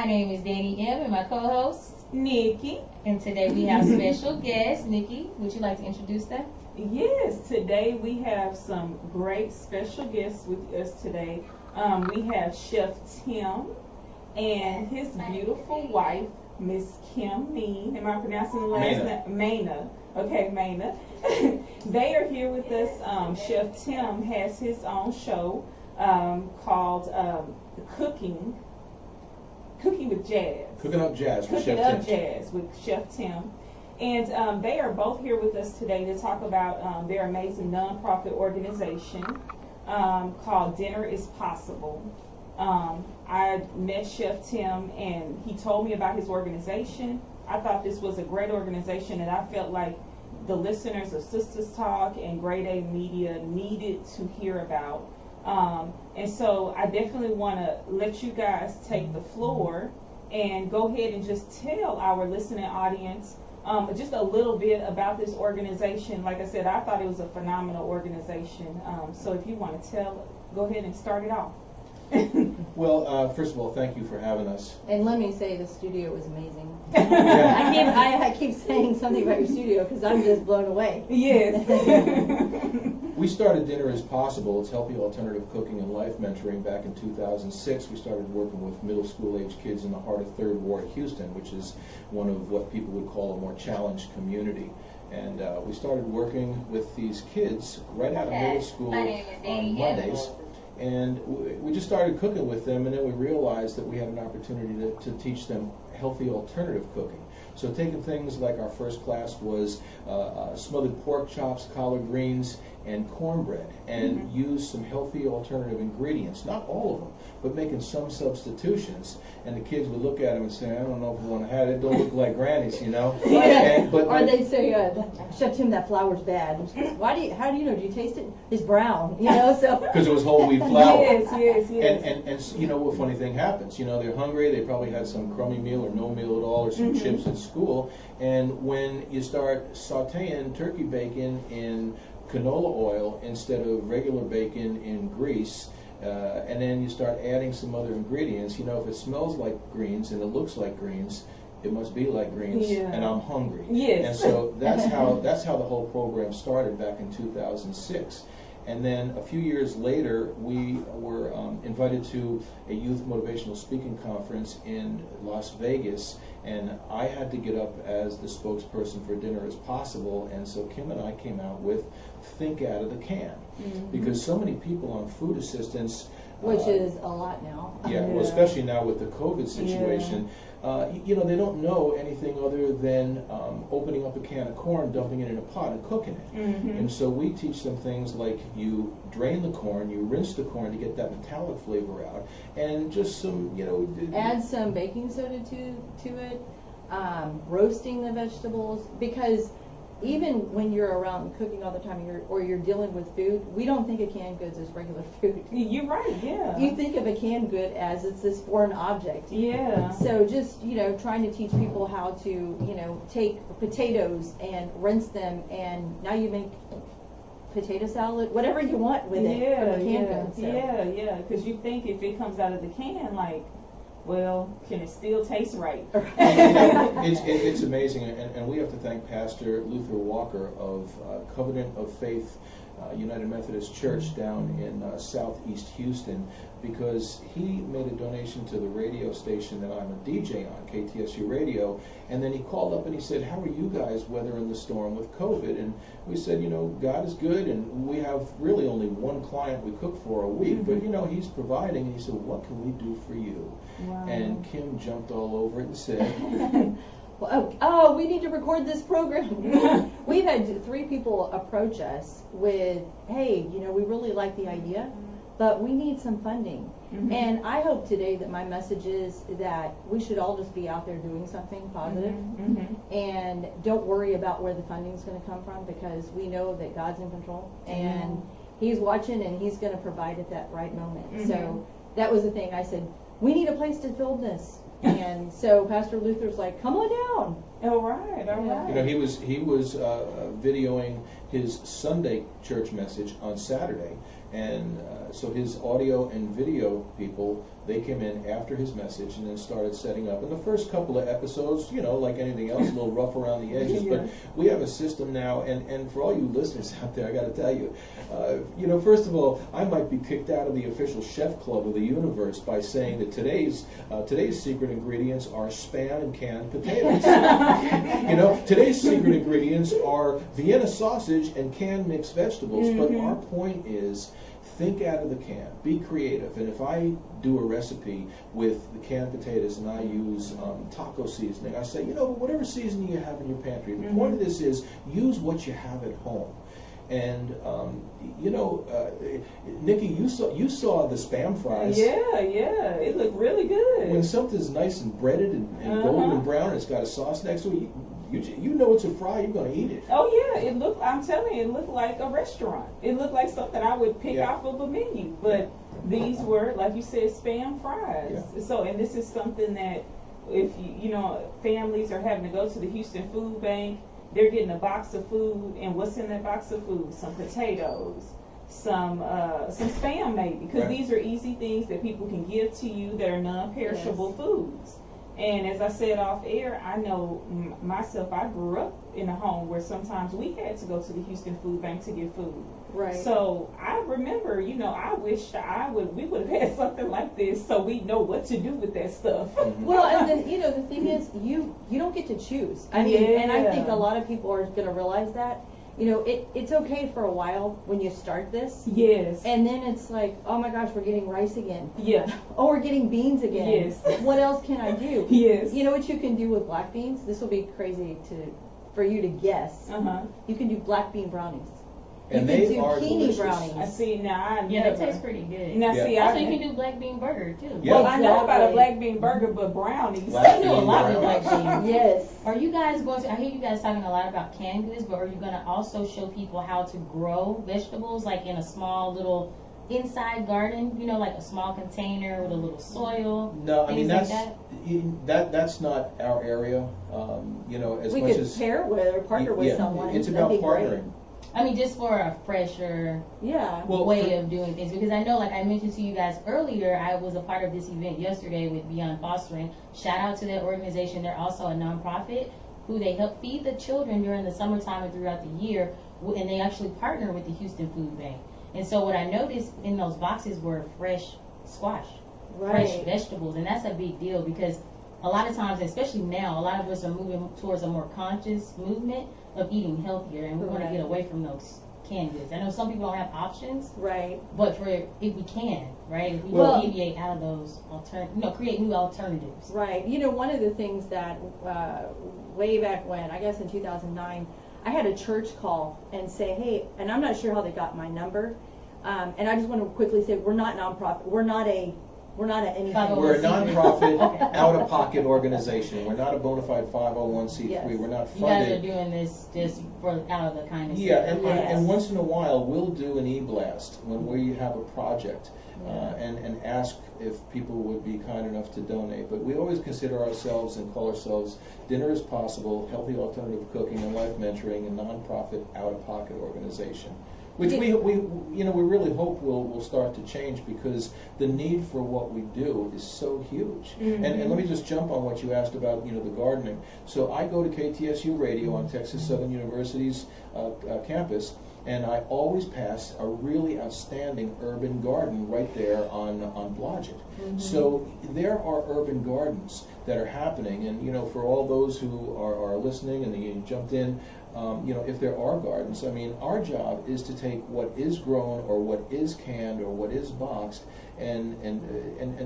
name is Danny M. and my co-host, Nikki. And today we have special guests. Nikki, would you like to introduce them? Yes, today we have some great special guests with us today. We have Chef Tim and his beautiful wife, Miss Kim Mehne. Am I pronouncing the last name? Mehne. Okay, Mehne. They are here with us. Chef Tim has his own show called Cooking with Jazz. Cooking Up Jazz with Cooking Chef Up Tim. Jazz with Chef Tim. And they are both here with us today to talk about their amazing nonprofit organization called Dinner is Possible. I met Chef Tim and he told me about his organization. I thought this was a great organization and I felt like the listeners of Sisters Talk and Grade A Media needed to hear about. And so I definitely want to let you guys take the floor and go ahead and just tell our listening audience just a little bit about this organization. Like I said, I thought it was a phenomenal organization. So if you want to tell, go ahead and start it off. Well, first of all, thank you for having us. And let me say, the studio was amazing. I keep saying something about your studio because I'm just blown away. Yes. We started Dinner is Possible. It's healthy alternative cooking and life mentoring back in 2006. We started working with middle school age kids in the heart of Third Ward, Houston, which is one of what people would call a more challenged community. And we started working with these kids right out of middle school on Mondays. And we just started cooking with them, and then we realized that we had an opportunity to teach them healthy alternative cooking. So taking things like our first class was smothered pork chops, collard greens, and cornbread, and use some healthy alternative ingredients, not all of them, but making some substitutions. And the kids would look at them and say, I don't know if we want to have it. It don't look like Granny's, you know. Or they say, Chef Tim, that flour's bad. How do you know? Do you taste it? It's brown, you know. So because it was whole wheat flour. Yes. And you know, a funny thing happens. You know, they're hungry. They probably had some crummy meal or no meal at all, or some chips at school. And when you start sautéing turkey bacon in canola oil instead of regular bacon in grease, and then you start adding some other ingredients, you know, if it smells like greens and it looks like greens, it must be like greens, and I'm hungry. Yes. And so that's how the whole program started back in 2006. And then a few years later, we were invited to a youth motivational speaking conference in Las Vegas, and I had to get up as the spokesperson for Dinner is Possible, and so Kim and I came out with Think Out of the Can, because so many people on food assistance, which is a lot now. Yeah, well, especially now with the COVID situation, you know, they don't know anything other than opening up a can of corn, dumping it in a pot, and cooking it. And so we teach them things like you drain the corn, you rinse the corn to get that metallic flavor out, and just some, you know, add some baking soda to it, roasting the vegetables, because even when you're around cooking all the time, you're dealing with food, we don't think of canned goods as regular food. You're right, yeah. You think of a canned good as it's this foreign object. Yeah. So just, you know, trying to teach people how to, you know, take potatoes and rinse them, and now you make potato salad, whatever you want with it from the canned goods. So. Yeah, because you think if it comes out of the can, like, well, can it still taste right? It's amazing, and we have to thank Pastor Luther Walker of Covenant of Faith United Methodist Church down in southeast Houston, because he made a donation to the radio station that I'm a DJ on, KTSU Radio, and then he called up and he said, how are you guys weathering the storm with COVID? And we said, you know, God is good, and we have really only one client we cook for a week, but you know, he's providing. And he said, what can we do for you? Wow. And Kim jumped all over it and said, oh, we need to record this program. We've had 3 people approach us with, hey, you know, we really like the idea, but we need some funding. And I hope today that my message is that we should all just be out there doing something positive, and don't worry about where the funding is going to come from, because we know that God's in control, and He's watching, and He's going to provide at that right moment. So that was the thing. I said, we need a place to film this. And so Pastor Luther's like, come on down. All right. You know, he was videoing his Sunday church message on Saturday, And so his audio and video people, they came in after his message and then started setting up. And the first couple of episodes, you know, like anything else, a little rough around the edges. Yeah. But we have a system now, and for all you listeners out there, I got to tell you, you know, first of all, I might be kicked out of the official chef club of the universe by saying that today's secret ingredients are Spam and canned potatoes. You know, today's secret ingredients are Vienna sausage and canned mixed vegetables. But our point is, think out of the can, be creative. And if I do a recipe with the canned potatoes and I use taco seasoning, I say, you know, whatever seasoning you have in your pantry, the point of this is use what you have at home. And you know, Nikki, you saw the Spam fries. Yeah, it looked really good. When something's nice and breaded and golden brown and it's got a sauce next to it, you know it's a fry, you're going to eat it. Oh yeah, I'm telling you, it looked like a restaurant. It looked like something I would pick off of a menu. But these were, like you said, Spam fries. Yeah. So, and this is something that if you know, families are having to go to the Houston Food Bank, they're getting a box of food, and what's in that box of food? Some potatoes, some Spam maybe, because these are easy things that people can give to you that are non-perishable foods. And as I said off air, I know myself, I grew up in a home where sometimes we had to go to the Houston Food Bank to get food. Right. So I remember, you know, I wish we would have had something like this so we know what to do with that stuff. Well, and then, you know, the thing is, you don't get to choose. I mean, and I think a lot of people are going to realize that. You know, it's okay for a while when you start this. Yes. And then it's like, oh my gosh, we're getting rice again. Yeah. Oh, we're getting beans again. Yes. What else can I do? Yes. You know what you can do with black beans? This will be crazy for you to guess. You can do black bean brownies. And you can they do are zucchini delicious. brownies. I see now. Yeah, they taste pretty good. Now Yeah. see, Also, you can do black bean burger too. Yeah. well, I know about a Exactly. black bean burger, but brownies. Black I do a bean lot with brownies. black beans. Yes. Are you guys going to, I hear you guys talking a lot about canned goods, but are you going to also show people how to grow vegetables, like in a small little inside garden, you know, like a small container with a little soil? No, I mean, things that's not our area. You know, as We much could as pair with or partner with someone. it's That'd about be great. partnering. I mean, just for a fresher Yeah. Well, way of doing things, because I know, like I mentioned to you guys earlier, I was a part of this event yesterday with Beyond Fostering. Shout out to that organization. They're also a nonprofit who they help feed the children during the summertime and throughout the year, and they actually partner with the Houston Food Bank. And so what I noticed in those boxes were fresh squash, fresh vegetables, and that's a big deal because a lot of times, especially now, a lot of us are moving towards a more conscious movement of eating healthier, and we want to get away from those canned goods. I know some people don't have options, Right. but if we can, right, if we Well- can deviate out of those create new alternatives. Right. You know, one of the things that way back when, I guess in 2009, I had a church call and say, hey, and I'm not sure how they got my number, and I just want to quickly say we're not nonprofit. We're not a anything. We're a nonprofit, out-of-pocket organization. We're not a bona fide 501c3. Yes. We're not You guys are funded. doing this just for out of the kindness. Yeah, of your and, hearts. and once in a while we'll do an e-blast when we have a project and ask if people would be kind enough to donate. But we always consider ourselves and call ourselves Dinner is Possible, Healthy Alternative Cooking and Life Mentoring, a nonprofit out-of-pocket organization. Which we really hope will start to change because the need for what we do is so huge. And let me just jump on what you asked about, the gardening. So I go to KTSU Radio on Texas Southern University's campus, and I always pass a really outstanding urban garden right there on Blodgett. So there are urban gardens that are happening, and for all those who are listening and you jumped in, if there are gardens, I mean, our job is to take what is grown or what is canned or what is boxed and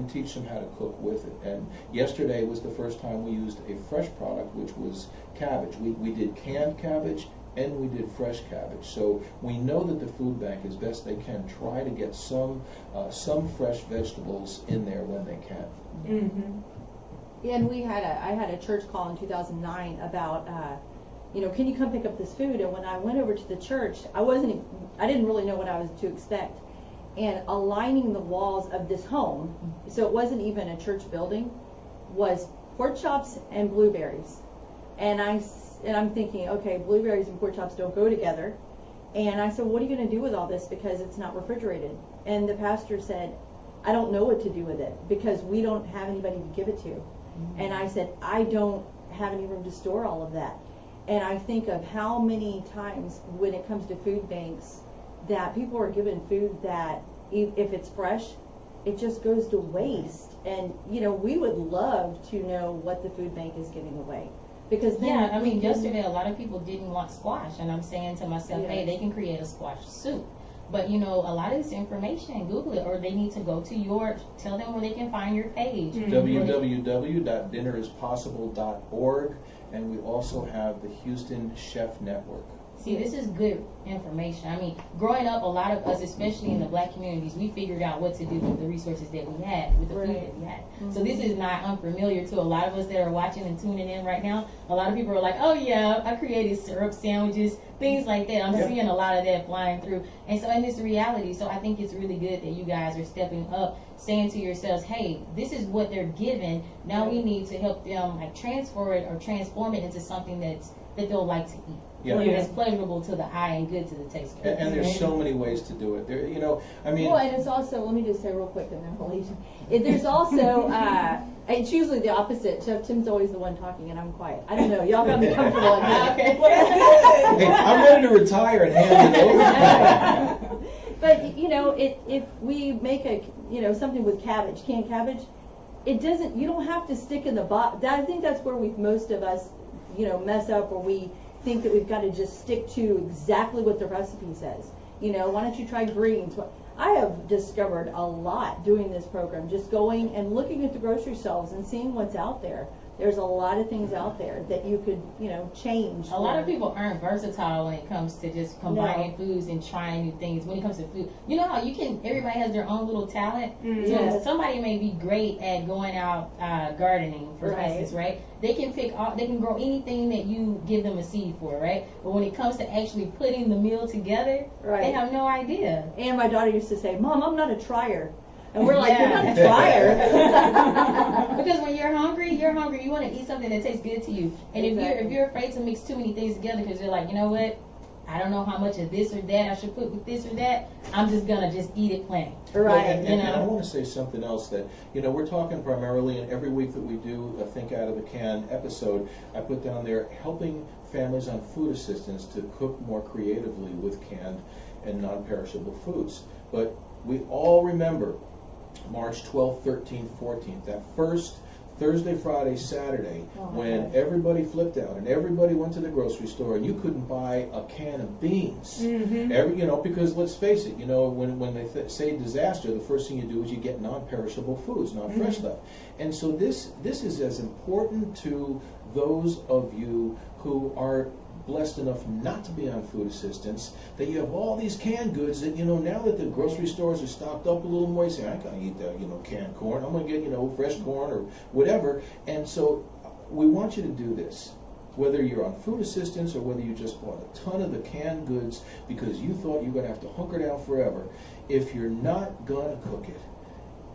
teach them how to cook with it. And yesterday was the first time we used a fresh product, which was cabbage. We did canned cabbage and we did fresh cabbage. So we know that the food bank, as best they can, try to get some fresh vegetables in there when they can. Yeah, and I had a church call in 2009 about, can you come pick up this food? And when I went over to the church, I didn't really know what I was to expect. And aligning the walls of this home, so it wasn't even a church building, was pork chops and blueberries. And I'm thinking, okay, blueberries and pork chops don't go together. And I said, what are you going to do with all this, because it's not refrigerated? And the pastor said, I don't know what to do with it because we don't have anybody to give it to. And I said, I don't have any room to store all of that. And I think of how many times when it comes to food banks that people are given food that if it's fresh, it just goes to waste. And, you know, we would love to know what the food bank is giving away. Because then yeah, I mean, yesterday a lot of people didn't want squash, and I'm saying to myself, Yes. hey, they can create a squash soup. But, you know, a lot of this information, Google it, or they need to go to tell them where they can find your page. www.dinnerispossible.org, and we also have the Houston Chef Network. See, this is good information. I mean, growing up, a lot of us, especially in the black communities, we figured out what to do with the resources that we had, with the food that we had. So this is not unfamiliar to a lot of us that are watching and tuning in right now. A lot of people are like, oh yeah, I created syrup sandwiches, things like that. I'm seeing a lot of that flying through. And so, and it's reality. So I think it's really good that you guys are stepping up, saying to yourselves, hey, this is what they're given. Now we need to help them like transfer it or transform it into something that they'll like to eat. Yeah. It's pleasurable to the eye and good to the taste. And there's so many ways to do it. There, you know, I mean. Well, and it's also, let me just say real quick, and then I'll leave. There's also, it's usually the opposite. Chef Tim's always the one talking, and I'm quiet. I don't know. Y'all got me comfortable in here. Okay. Hey, I'm ready to retire and hand it over. But, you know, if we make something with cabbage, canned cabbage, it doesn't, you don't have to stick in the box. I think that's where most of us, mess up, or we think that we've got to just stick to exactly what the recipe says. Why don't you try greens? I have discovered a lot doing this program, just going and looking at the grocery shelves and seeing what's out there. There's a lot of things out there that you could, change. A lot of people aren't versatile when it comes to just combining foods and trying new things. When it comes to food, you know how everybody has their own little talent. So somebody may be great at going out gardening, for instance, right? They can they can grow anything that you give them a seed for, right? But when it comes to actually putting the meal together, they have no idea. And my daughter used to say, "Mom, I'm not a trier." And we're like, you're not a trier. Because when you're hungry, you want to eat something that tastes good to you. And if you're afraid to mix too many things together because you're like, you know what, I don't know how much of this or that I should put with this or that, I'm just going to just eat it plain. Right. And I want to say something else that, we're talking primarily, and every week that we do a Think Out of the Can episode, I put down there helping families on food assistance to cook more creatively with canned and non-perishable foods. But we all remember March 12th, 13th, 14th, that first Thursday, Friday, Saturday, when everybody flipped out and everybody went to the grocery store and you couldn't buy a can of beans. Because let's face it, when they say disaster, the first thing you do is you get non-perishable foods, not fresh stuff. And so this is as important to those of you who are blessed enough not to be on food assistance, that you have all these canned goods that, now that the grocery stores are stocked up a little more, you say, I can't eat that, canned corn. I'm going to get, fresh corn or whatever. And so we want you to do this, whether you're on food assistance or whether you just bought a ton of the canned goods because you thought you were going to have to hunker down forever. If you're not going to cook it,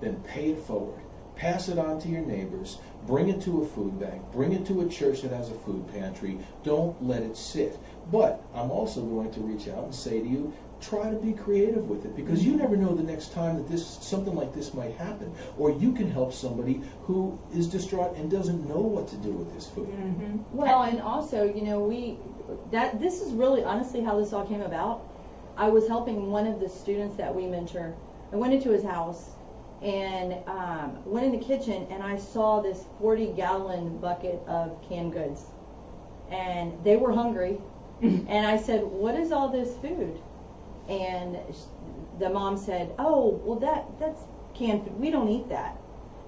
then pay it forward. Pass it on to your neighbors. Bring it to a food bank. Bring it to a church that has a food pantry. Don't let it sit. But I'm also going to reach out and say to you, try to be creative with it, because you never know the next time that something like this might happen. Or you can help somebody who is distraught and doesn't know what to do with this food. Well, and also, this is really honestly how this all came about. I was helping one of the students that we mentor. I went into his house and went in the kitchen, and I saw this 40-gallon bucket of canned goods, and they were hungry. And I said, what is all this food? And the mom said, oh, well, that's canned food. We don't eat that.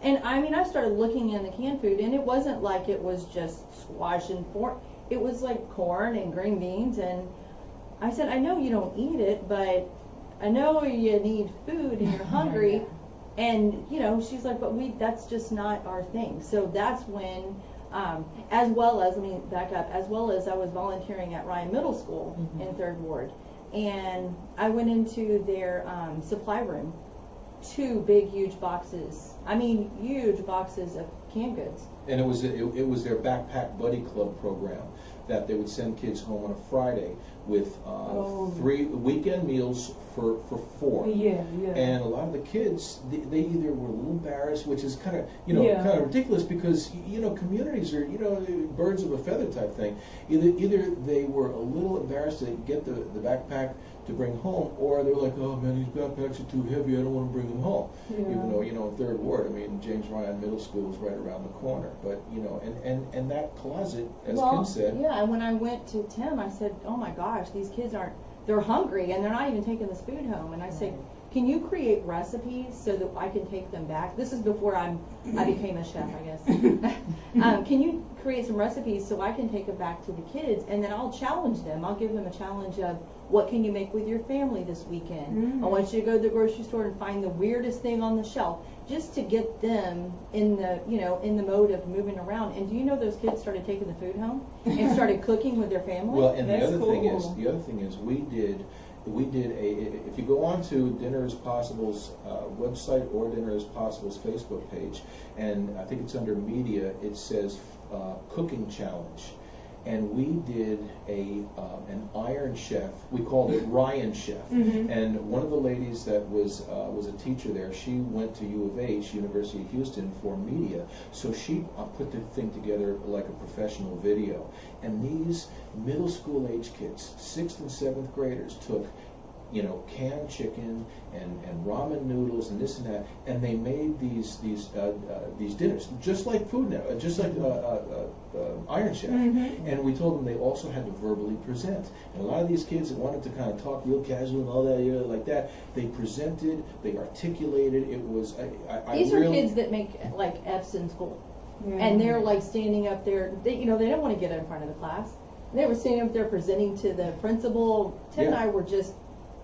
And I started looking in the canned food, and it wasn't like it was just squash and pork. It was like corn and green beans. And I said, I know you don't eat it, but I know you need food and you're hungry. And, she's like, but that's just not our thing. So that's when, as well as I was volunteering at Ryan Middle School in 3rd Ward. And I went into their supply room, 2 big, huge boxes. Huge boxes of canned goods. And it was their Backpack Buddy Club program that they would send kids home on a Friday with 3 weekend meals for 4. Yeah, yeah. And a lot of the kids, they either were a little embarrassed, which is kind of, Yeah. kind of ridiculous because, communities are, birds of a feather type thing. Either they were a little embarrassed to get the backpack to bring home, or they were like, oh man, these backpacks are too heavy, I don't want to bring them home. Yeah. Even though, in Third Ward, I mean, James Ryan Middle School is right around the corner. But, and that closet, as Kim said. Yeah, and when I went to Tim, I said, oh my gosh, these kids they're hungry and they're not even taking this food home. And I said, can you create recipes so that I can take them back? This is before I became a chef, I guess. Can you create some recipes so I can take them back to the kids, and then I'll challenge them. I'll give them a challenge of, what can you make with your family this weekend? I want you to go to the grocery store and find the weirdest thing on the shelf, just to get them in the mode of moving around. And do you know those kids started taking the food home and started cooking with their family? Well, and That's the other cool. thing is, we did if you go on to Dinner is Possible's website or Dinner is Possible's Facebook page, and I think it's under media, it says cooking challenge. And we did an Iron Chef. We called it Ryan Chef. And one of the ladies that was a teacher there, she went to U of H, University of Houston, for media. So she put the thing together like a professional video. And these middle school age kids, 6th and 7th graders, took canned chicken and ramen noodles and this and that, and they made these dinners just like Food Network, just like Iron Chef. And we told them they also had to verbally present. And a lot of these kids that wanted to kind of talk real casual and all that, like that, they presented, they articulated. It was These are kids that make like F's in school, and they're like standing up there. They don't want to get in front of the class. They were standing up there presenting to the principal. Tim and I were just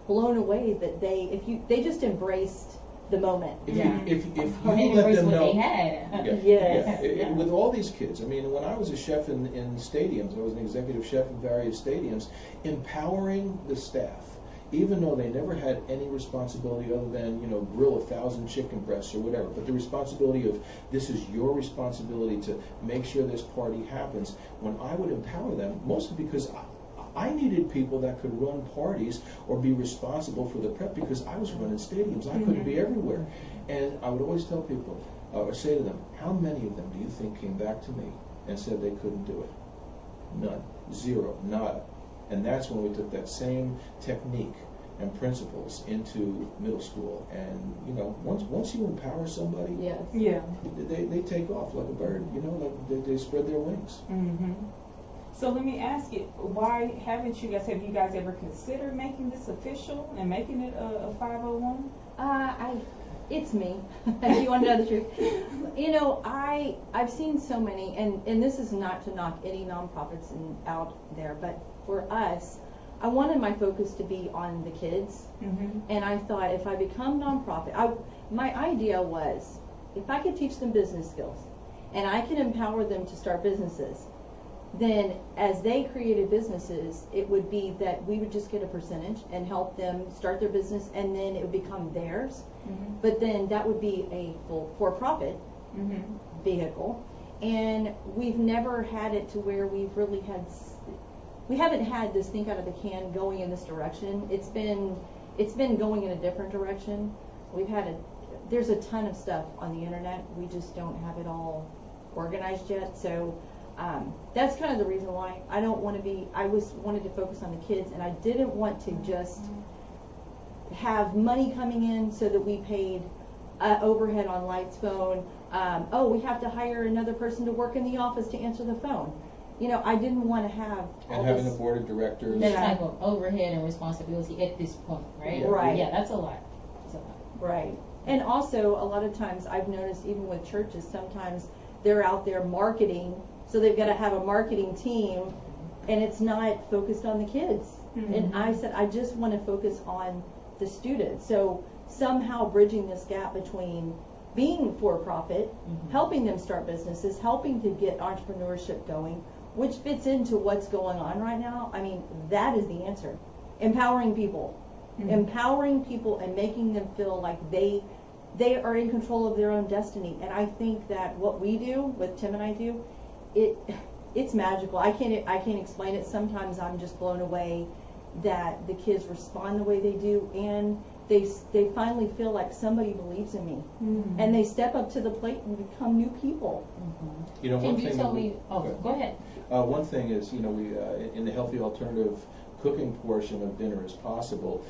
blown away that they just embraced the moment. If you Or let them what know, they had. Yes. With all these kids, I mean, when I was a chef in stadiums, I was an executive chef in various stadiums, empowering the staff, even though they never had any responsibility other than, grill 1,000 chicken breasts or whatever, but the responsibility of, this is your responsibility to make sure this party happens. When I would empower them, mostly because I needed people that could run parties or be responsible for the prep, because I was running stadiums. I couldn't be everywhere. And I would always tell people, or say to them, how many of them do you think came back to me and said they couldn't do it? None. Zero. Nada. And that's when we took that same technique and principles into middle school. And, once you empower somebody, they take off like a bird, like they spread their wings. So let me ask you, why have you guys ever considered making this official and making it a 501? It's me. If you want to know the truth. I've seen so many, and this is not to knock any nonprofits out there, but for us, I wanted my focus to be on the kids. And I thought, if I become nonprofit, my idea was, if I could teach them business skills and I can empower them to start businesses, then as they created businesses, it would be that we would just get a percentage and help them start their business, and then it would become theirs. But then that would be a full for-profit vehicle. And we've never had it to where we haven't had this think out of the can going in this direction. It's been going in a different direction. There's a ton of stuff on the internet. We just don't have it all organized yet. So that's kind of the reason why I wanted to focus on the kids, and I didn't want to just have money coming in so that we paid overhead on lights, phone. We have to hire another person to work in the office to answer the phone. I didn't want to have having a board of directors. That type of overhead and responsibility at this point, right? Right. Yeah, that's a lot. Right. And also, a lot of times I've noticed, even with churches, sometimes they're out there marketing, so they've got to have a marketing team, and it's not focused on the kids. And I said, I just want to focus on the students. So somehow bridging this gap between being for-profit, helping them start businesses, helping to get entrepreneurship going, which fits into what's going on right now. I mean, that is the answer. Empowering people. Empowering people and making them feel like they are in control of their own destiny. And I think that what we do, what Tim and I do, it's magical. I can't explain it. Sometimes I'm just blown away that the kids respond the way they do, and they finally feel like somebody believes in me, and they step up to the plate and become new people. You know, one And you thing. told me. Oh, go ahead. One thing is, you know, we in the healthy alternative cooking portion of Dinner is Possible.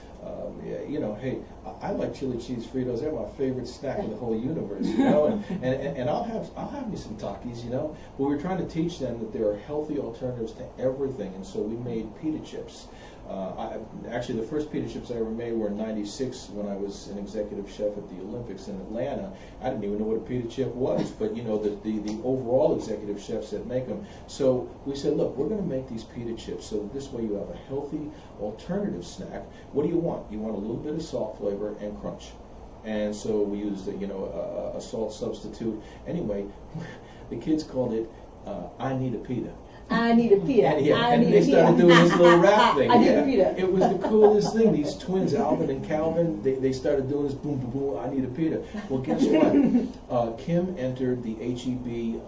You know, hey, I like chili cheese Fritos. They're my favorite snack in the whole universe. You know, and I'll have me some Takis. You know, but we're trying to teach them that there are healthy alternatives to everything, and so we made pita chips. Actually, the first pita chips I ever made were in '96 when I was an executive chef at the Olympics in Atlanta. I didn't even know what a pita chip was, but you know, the overall executive chefs that make them. So we said, look, we're going to make these pita chips so that this way you have a healthy alternative snack. What do you want? You want a little bit of salt flavor and crunch. And so we used, you know, a salt substitute. Anyway, the kids called it I Need a Pita. I need a pita. And they started doing this little rap thing. I need a pita. It was the coolest thing. These twins, Alvin and Calvin, they started doing this boom, boom, boom, I need a pita. Well, guess what? Kim entered the HEB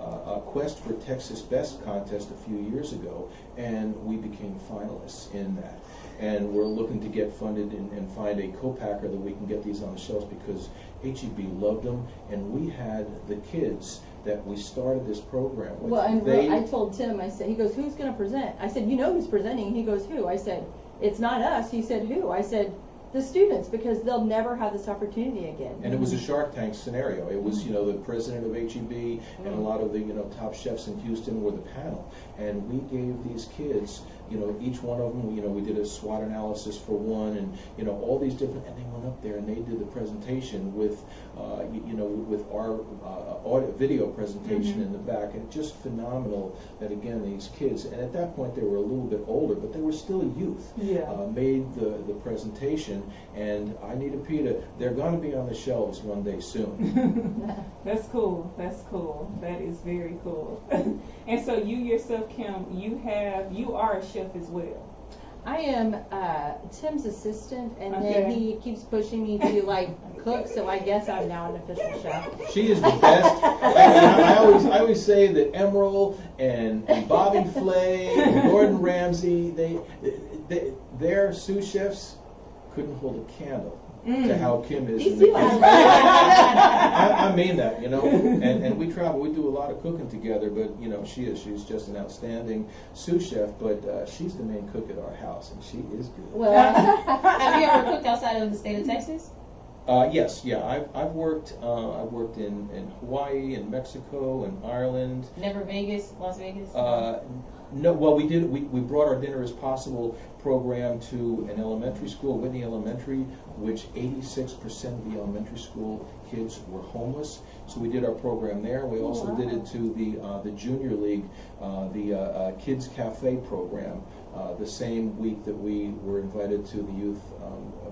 Quest for Texas Best contest a few years ago, and we became finalists in that. And we're looking to get funded and find a co-packer that we can get these on the shelves, because HEB loved them, and we had the kids that we started this program with. Well, and I told Tim, I said, he goes, who's going to present? I said, you know who's presenting? He goes, who? I said, it's not us. He said, who? I said, the students, because they'll never have this opportunity again. And it was a Shark Tank scenario. It was, you know, the president of HEB and a lot of the, you know, top chefs in Houston were the panel. And we gave these kids, you know, each one of them, you know, we did a SWOT analysis for one, and, you know, all these different, and they went up there and they did the presentation with, you know, with our audio, video presentation in the back. And just phenomenal that, again, these kids, and at that point they were a little bit older, but they were still youth, made the presentation. And I Need a Pita, they're going to be on the shelves one day soon. That's cool. That's cool. That is very cool. And so you yourself, Kim, you are a chef as well. I am Tim's assistant, and then he keeps pushing me to like cook. So I guess I'm now an official chef. She is the best. I always say that Emerald and Bobby Flay and Gordon Ramsay, their sous chefs couldn't hold a candle to how Kim is in the kitchen. I mean that, you know. And we travel. We do a lot of cooking together. But you know, she's just an outstanding sous chef. But she's the main cook at our house, and she is good. Well, have you ever cooked outside of the state of Texas? Yes, yeah. I've worked in Hawaii and Mexico and Ireland. Never Vegas, Las Vegas? No, well, we did. We brought our Dinner is Possible program to an elementary school, Whitney Elementary, which 86% of the elementary school kids were homeless. So we did our program there. We also did it to the junior league, the Kids Cafe program, the same week that we were invited to the youth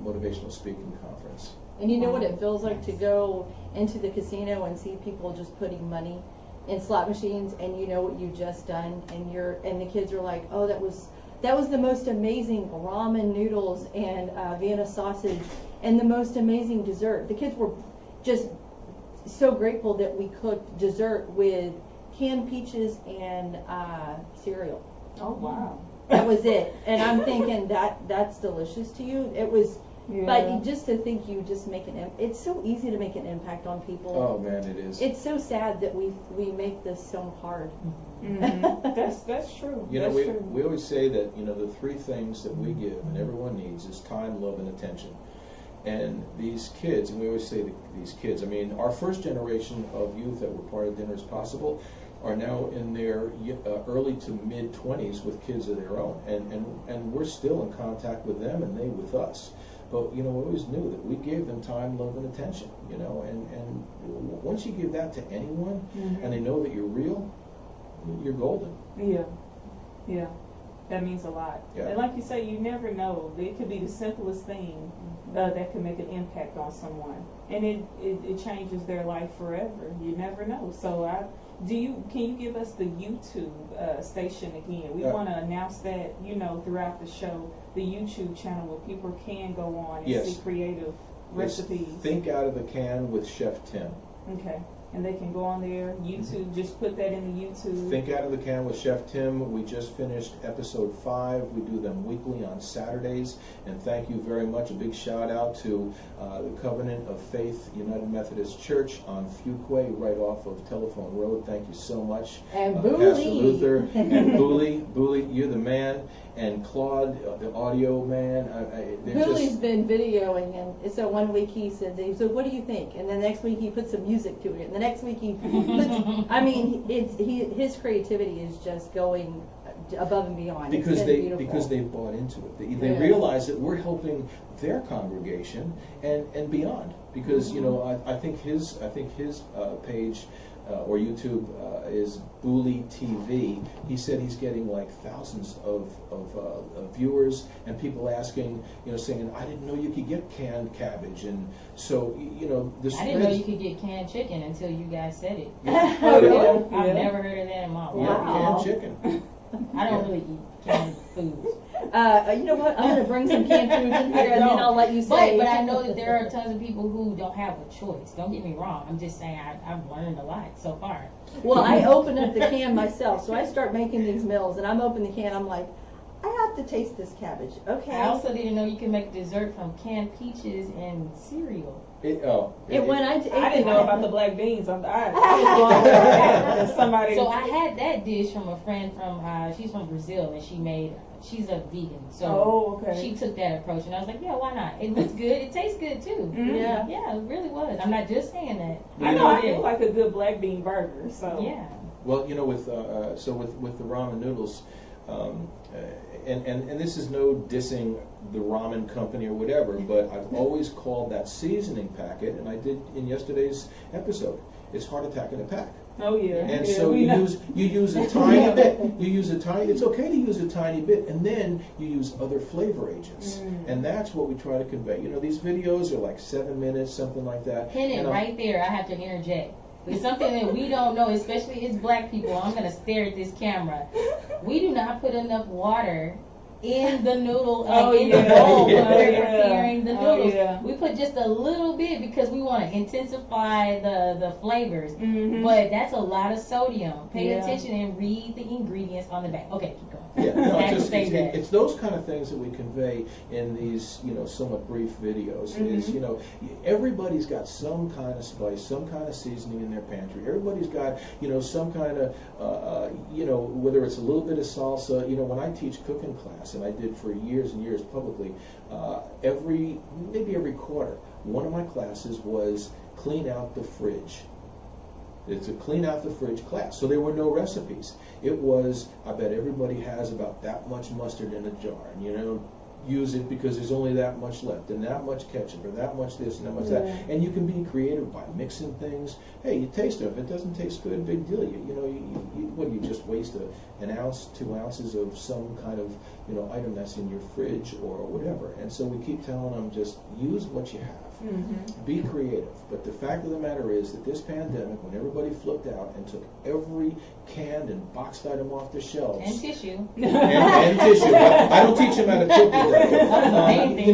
motivational speaking conference. and you know what it feels like to go into the casino and see people just putting money in slot machines, and you know what you've just done, and the kids are like, oh, that was the most amazing ramen noodles and Vienna sausage and the most amazing dessert. The kids were just so grateful that we cooked dessert with canned peaches and cereal. Oh, wow. That was it. And I'm thinking that's delicious to you. It was, but just to think you just make it's so easy to make an impact on people. Oh man, it is. It's so sad that we make this so hard. Mm-hmm. That's true. You know, we always say that, you know, the three things that we give and everyone needs is time, love, and attention. And these kids, and we always say that these kids, I mean, our first generation of youth that were part of Dinner is Possible are now in their early to mid 20s with kids of their own, and we're still in contact with them and they with us. But you know, we always knew that we gave them time, love, and attention. You know, and once you give that to anyone, and they know that you're real, you're golden. Yeah, that means a lot. Yeah. And like you say, you never know. It could be the simplest thing that can make an impact on someone, and it changes their life forever. You never know. So can you give us the YouTube station again? We want to announce that, you know, throughout the show, the YouTube channel where people can go on and see creative recipes. Think Out of the Can with Chef Tim. Okay. and they can go on there. YouTube, just put that in the YouTube. Think Out of the Can with Chef Tim. We just finished episode 5. We do them weekly on Saturdays. And thank you very much. A big shout out to the Covenant of Faith United Methodist Church on Fuquay, right off of Telephone Road. Thank you so much. And Pastor Booley. Luther. And Booley, you're the man. And Claude, the audio man. Booley's been videoing, and so one week he said, "So what do you think?" And the next week he put some music to it. And the next week he puts, I mean, his creativity is just going above and beyond. Because it's been because beautiful. they bought into it. They realize that we're helping their congregation and beyond. Because I think his page or YouTube is Booley TV. He said he's getting like thousands of viewers and people asking, saying, "I didn't know you could get canned cabbage," and so this. I didn't know you could get canned chicken until you guys said it. Oh, really? I've never heard of that in my life. Wow. Canned chicken. I don't really eat canned foods. You know what? I'm going to bring some canned foods in here, and then I'll let you say. But I know that there are tons of people who don't have a choice. Don't get me wrong. I'm just saying I've learned a lot so far. Well, I open up the can myself, so I start making these meals, and I'm opening the can. I'm like, I have to taste this cabbage. Okay. I also didn't know you can make dessert from canned peaches and cereal. When I didn't know about the black beans. I was going with that. Somebody. So I had that dish from a friend from she's from Brazil, and she's a vegan. So she took that approach, and I was like, yeah, why not? It looks good. It tastes good too. Yeah. Yeah, it really was. I'm not just saying that. I know I feel like a good black bean burger. So yeah. Well, with the ramen noodles, and this is no dissing the ramen company or whatever, but I've always called that seasoning packet, and I did in yesterday's episode. It's heart attack in a pack. Oh yeah. And so you use a tiny bit. It's okay to use a tiny bit, and then you use other flavor agents, and that's what we try to convey. These videos are like 7 minutes, something like that. Pin it right there. I have to interject. It's something that we don't know, especially as black people. I'm going to stare at this camera. We do not put enough water in the noodle, in the bowl when we're preparing the noodles. We put just a little bit because we want to intensify the flavors. But that's a lot of sodium. Pay attention and read the ingredients on the back. Okay, keep going. It's those kind of things that we convey in these, somewhat brief videos. Is everybody's got some kind of spice, some kind of seasoning in their pantry. Everybody's got, some kind of, whether it's a little bit of salsa. When I teach cooking class, and I did for years and years publicly, maybe every quarter, one of my classes was clean out the fridge. It's a clean out the fridge class. So there were no recipes. It was, I bet everybody has about that much mustard in a jar, and use it because there's only that much left, and that much ketchup, or that much this and that much that. And you can be creative by mixing things. Hey, you taste it. If it doesn't taste good, big deal. You just waste an ounce, 2 ounces of some kind of item that's in your fridge or whatever. And so we keep telling them, just use what you have. Be creative. But the fact of the matter is that this pandemic, when everybody flipped out and took every canned and boxed item off the shelves. And tissue. And tissue. I don't teach them how to cook today.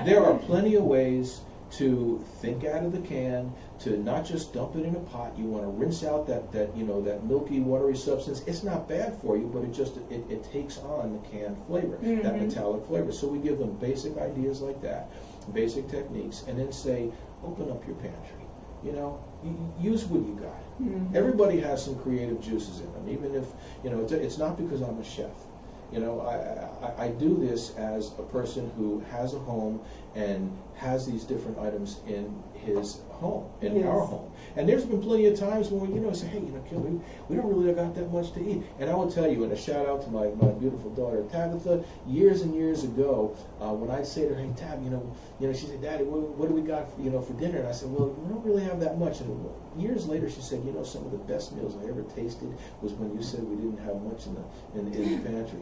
There are plenty of ways to think out of the can, to not just dump it in a pot. You want to rinse out that milky, watery substance. It's not bad for you, but it takes on the canned flavor, that metallic flavor. So we give them basic ideas like that, basic techniques, and then say, open up your pantry. Use what you got. Everybody has some creative juices in them, even if it's not because I'm a chef. I do this as a person who has a home and has these different items in his home, in our home. And there's been plenty of times when we, say, hey, Kim, we don't really got that much to eat. And I will tell you, and a shout out to my beautiful daughter Tabitha, years and years ago, when I'd say to her, hey, Tab, she said, Daddy, what do we got, for dinner? And I said, well, we don't really have that much. And years later, she said, some of the best meals I ever tasted was when you said we didn't have much in the pantry.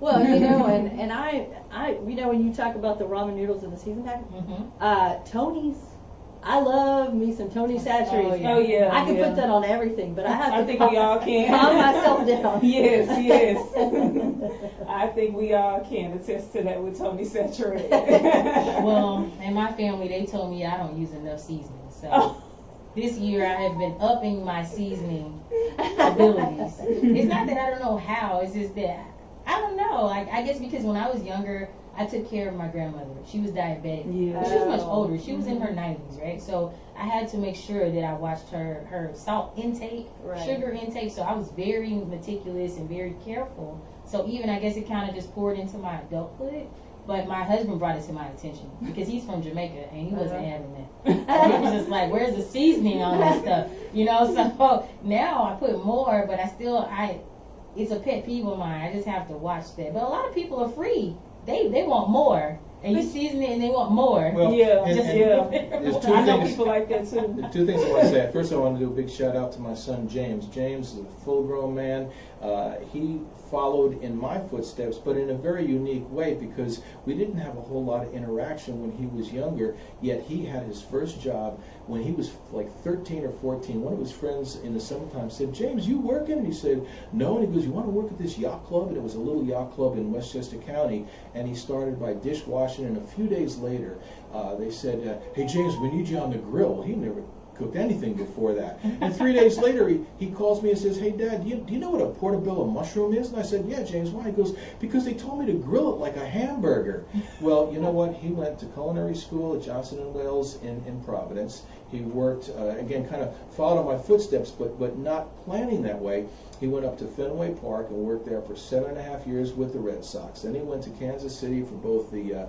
Well, and I when you talk about the ramen noodles in the season packet, Tony's, I love me some Tony Saturated. Oh yeah. I can put that on everything, but I have to think we all can calm myself down. Yes. I think we all can attest to that with Tony Saturated. Well, in my family, they told me I don't use enough seasonings. So this year I have been upping my seasoning abilities. It's not that I don't know how, it's just that I don't know. I guess because when I was younger, I took care of my grandmother. She was diabetic. Yeah. She was much older. She was in her 90s, right? So I had to make sure that I watched her salt intake, sugar intake. So I was very meticulous and very careful. So even I guess it kind of just poured into my adulthood. But my husband brought it to my attention because he's from Jamaica and he wasn't having that. He was just like, "Where's the seasoning on this stuff?" You know. So now I put more, but it's a pet peeve of mine. I just have to watch that. But a lot of people are free. They want more. And you season it and they want more. Well, There's two I know things. people like that too. The two things I want to say. First, I want to do a big shout out to my son James. James is a full-grown man. He followed in my footsteps, but in a very unique way because we didn't have a whole lot of interaction when he was younger. Yet he had his first job when he was like 13 or 14. One of his friends in the summertime said, "James, you working?" And he said, "No." And he goes, "You want to work at this yacht club?" And it was a little yacht club in Westchester County. And he started by dishwashing. And a few days later, they said, "Hey, James, we need you on the grill." Well, he never cooked anything before that. And 3 days later, he calls me and says, "Hey, Dad, do you know what a portobello mushroom is?" And I said, "Yeah, James, why?" He goes, "Because they told me to grill it like a hamburger." Well, you know what? He went to culinary school at Johnson & Wales in Providence. He worked, again, kind of followed in my footsteps, but not planning that way. He went up to Fenway Park and worked there for 7.5 years with the Red Sox. Then he went to Kansas City for both the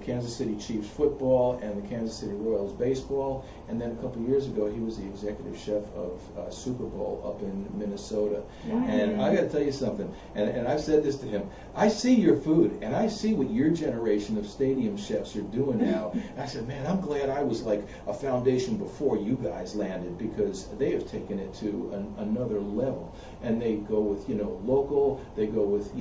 Kansas City Chiefs football and the Kansas City Royals baseball. And then a couple of years ago, he was the executive chef of Super Bowl up in Minnesota. Wow. And I got to tell you something, and I've said this to him, I see your food, and I see what your generation of stadium chefs are doing now. I said, man, I'm glad I was like a foundation before you guys landed because they have taken it to another level. And they go with, local, they go with,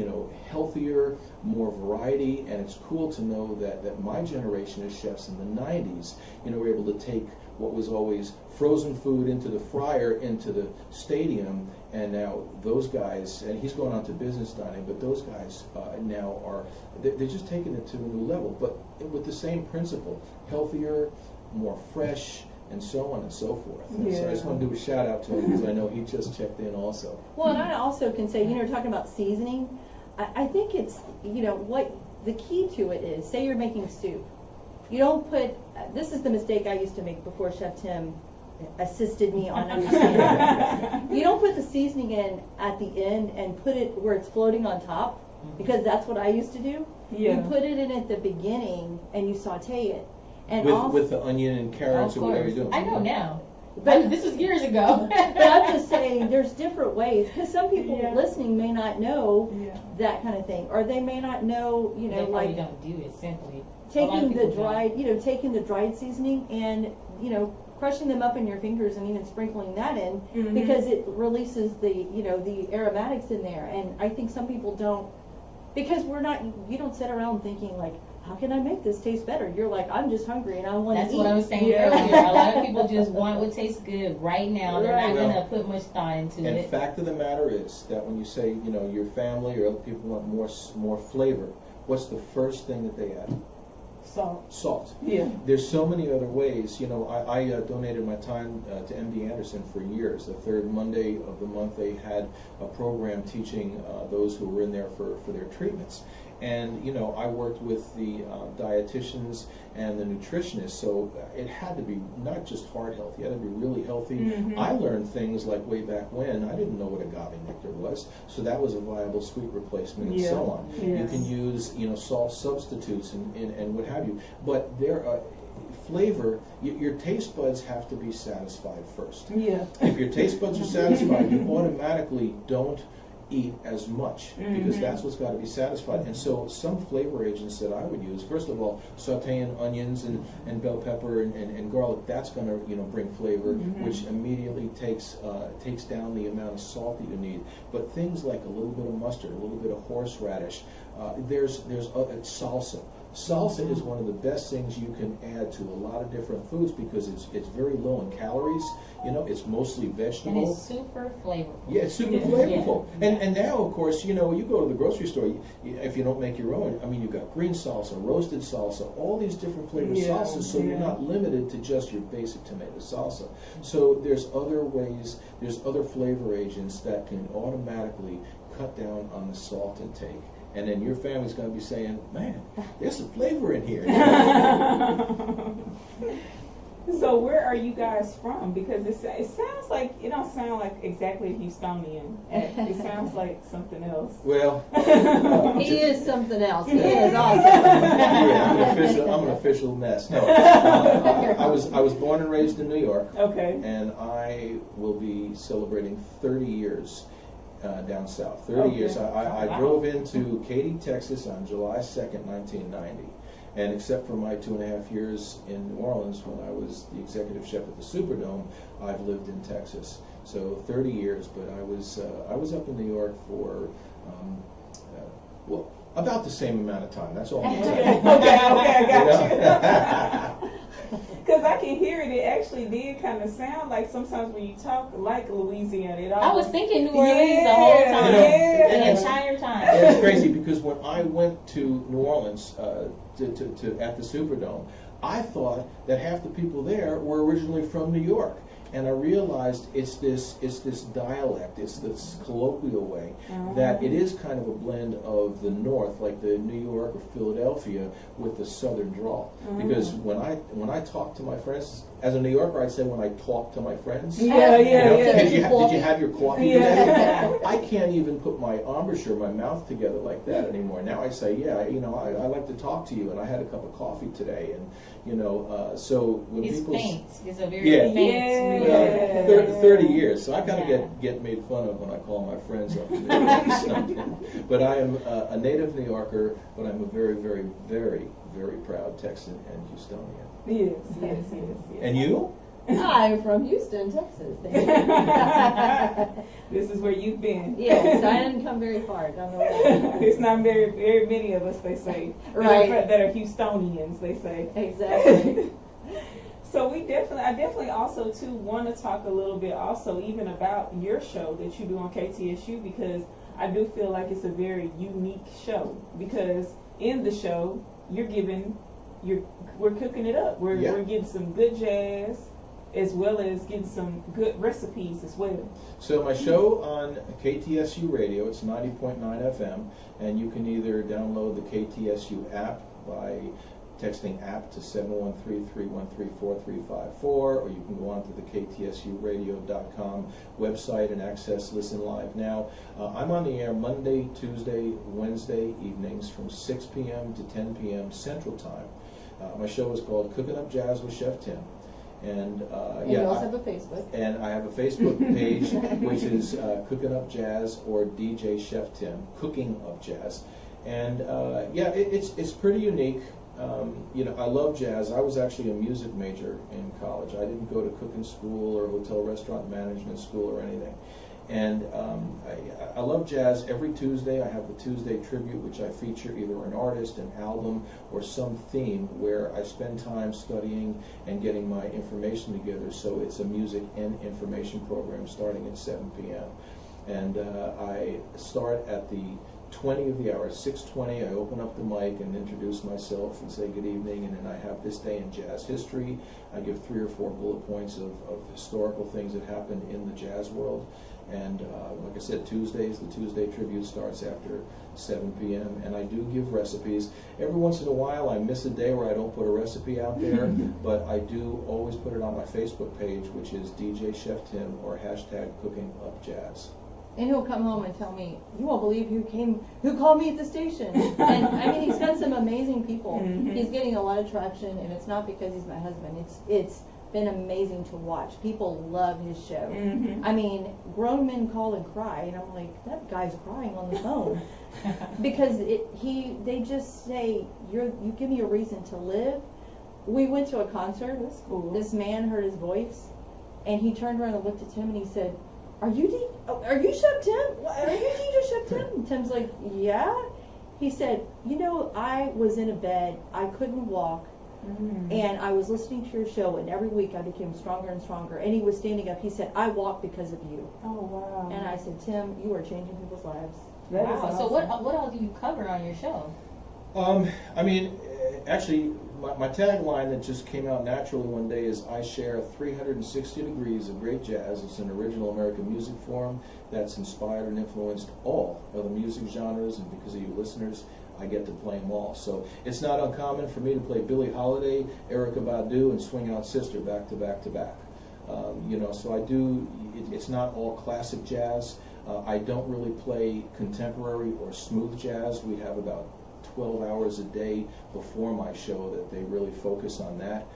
healthier, more variety, and it's cool to know that my generation of chefs in the 90s, were able to take what was always frozen food into the fryer, into the stadium, and now those guys, and he's going on to business dining, but those guys now they're just taking it to a new level, but with the same principle, healthier, more fresh, and so on and so forth. And so I just want to do a shout out to him because I know he just checked in also. Well, and I also can say, talking about seasoning, I think it's, what the key to it is, say you're making soup. You don't put, this is the mistake I used to make before Chef Tim assisted me on understanding. You don't put the seasoning in at the end and put it where it's floating on top, because that's what I used to do. Yeah. You put it in at the beginning and you saute it. And with the onion and carrots or whatever you're doing. I know now. But this was years ago. But I'm just saying there's different ways, because some people listening may not know that kind of thing, or they may not know, they probably don't do it simply. Taking the dried seasoning and crushing them up in your fingers and even sprinkling that in, because it releases the the aromatics in there. And I think some people don't, because you don't sit around thinking like, how can I make this taste better? You're like, I'm just hungry and I want to eat. That's what I was saying earlier. A lot of people just want what tastes good right now. They're not going to put much thought into it. And the fact of the matter is that when you say, your family or other people want more flavor, what's the first thing that they add? Salt. Yeah. There's so many other ways. I donated my time to MD Anderson for years. The third Monday of the month, they had a program teaching those who were in there for their treatments. And, I worked with the dietitians and the nutritionists, so it had to be not just heart health, you had to be really healthy. I learned things like way back when, I didn't know what agave nectar was, so that was a viable sweet replacement and so on. You can use, salt substitutes and what have you. But there are flavor, your taste buds have to be satisfied first. Yeah. If your taste buds are satisfied, you automatically don't eat as much because that's what's got to be satisfied. And so some flavor agents that I would use, first of all, sauteing onions and bell pepper and garlic, that's going to bring flavor, which immediately takes down the amount of salt that you need. But things like a little bit of mustard, a little bit of horseradish, there's salsa. Salsa is one of the best things you can add to a lot of different foods because it's very low in calories. You know, it's mostly vegetable. And it's super flavorful. Yeah, it's super flavorful. And now, of course, you know, you go to the grocery store, if you don't make your own, I mean, you've got green salsa, roasted salsa, all these different flavored salsas, so you're not limited to just your basic tomato salsa. So there's other ways, there's other flavor agents that can automatically cut down on the salt intake. And then your family's going to be saying, man, there's some flavor in here. So where are you guys from? Because it sounds like, it don't sound like exactly a Houstonian. It sounds like something else. Well, He is something else. He is awesome. yeah, I'm an official mess. No, I was born and raised in New York. Okay. And I will be celebrating 30 years down south. 30 years. I drove into Katy, Texas on July 2nd, 1990. And except for my 2.5 years in New Orleans when I was the executive chef at the Superdome, I've lived in Texas. So 30 years, but I was up in New York for, well, about the same amount of time. That's all I'm saying. Okay, I got you. Because I can hear it. It actually did kind of sound like sometimes when you talk like Louisiana. I was thinking New Orleans the whole time, the entire time. Yeah, it's crazy because when I went to New Orleans at the Superdome, I thought that half the people there were originally from New York. And I realized it's this dialect, it's this colloquial way, that it is kind of a blend of the North, like the New York or Philadelphia, with the Southern drawl. Because when I talk to my friends, as a New Yorker, I'd say when I talk to my friends. Did you have your coffee today? I can't even put my embouchure, my mouth together like that anymore. Now I say, I like to talk to you, and I had a cup of coffee today, and so when it's people faint. It's a very faint. 30 years, so I kind of get made fun of when I call my friends up. But I am a native New Yorker, but I'm a very, very, very, very proud Texan and Houstonian. Yes. And you? I'm from Houston, Texas. This is where you've been. Yes, I didn't come very far down the way. It's not very, very many of us, they say, that are Houstonians, they say. Exactly. So I definitely also too want to talk a little bit also even about your show that you do on KTSU, because I do feel like it's a very unique show, because in the show we're cooking it up. We're getting some good jazz as well as getting some good recipes as well. So my show on KTSU Radio, it's 90.9 FM, and you can either download the KTSU app by texting app to 713-313-4354, or you can go onto the ktsuradio.com website and access Listen Live. Now, I'm on the air Monday, Tuesday, Wednesday evenings from 6 p.m. to 10 p.m. Central Time. My show is called Cooking Up Jazz with Chef Tim. And you also have a Facebook. And I have a Facebook page, which is Cooking Up Jazz or DJ Chef Tim, Cooking Up Jazz. And it's pretty unique. I love jazz. I was actually a music major in college. I didn't go to cooking school or hotel restaurant management school or anything. And I love jazz. Every Tuesday I have the Tuesday Tribute, which I feature either an artist, an album, or some theme where I spend time studying and getting my information together. So it's a music and information program starting at 7 p.m. And I start at the 20 of the hour, 6:20, I open up the mic and introduce myself and say good evening, and then I have this day in jazz history. I give 3 or 4 bullet points of historical things that happened in the jazz world. And like I said, Tuesdays, the Tuesday Tribute starts after 7 p.m. and I do give recipes. Every once in a while I miss a day where I don't put a recipe out there, but I do always put it on my Facebook page, which is DJ Chef Tim or hashtag Cooking Up Jazz. And he'll come home and tell me, you won't believe who called me at the station. And I mean, he's got some amazing people. He's getting a lot of traction, and it's not because he's my husband. It's been amazing to watch. People love his show. I mean, grown men call and cry, and I'm like, that guy's crying on the phone. Because they just say, you give me a reason to live. We went to a concert. That's cool. This man heard his voice, and he turned around and looked at Tim, and he said, Are you Chef Tim? Are you DJ Chef Tim? And Tim's like, yeah. He said, you know, I was in a bed, I couldn't walk, and I was listening to your show, and every week I became stronger and stronger. And he was standing up. He said, I walk because of you. Oh, wow. And I said, Tim, you are changing people's lives. That is Wow. awesome. So what all do you cover on your show? I mean, actually, my tagline that just came out naturally one day is I share 360 degrees of great jazz. It's an original American music form that's inspired and influenced all of the music genres, and because of you listeners, I get to play them all. So it's not uncommon for me to play Billie Holiday, Erykah Badu, and Swing Out Sister back to back to back. You know, so I do, it's not all classic jazz. I don't really play contemporary or smooth jazz. We have about 12 hours a day before my show that they really focus on that.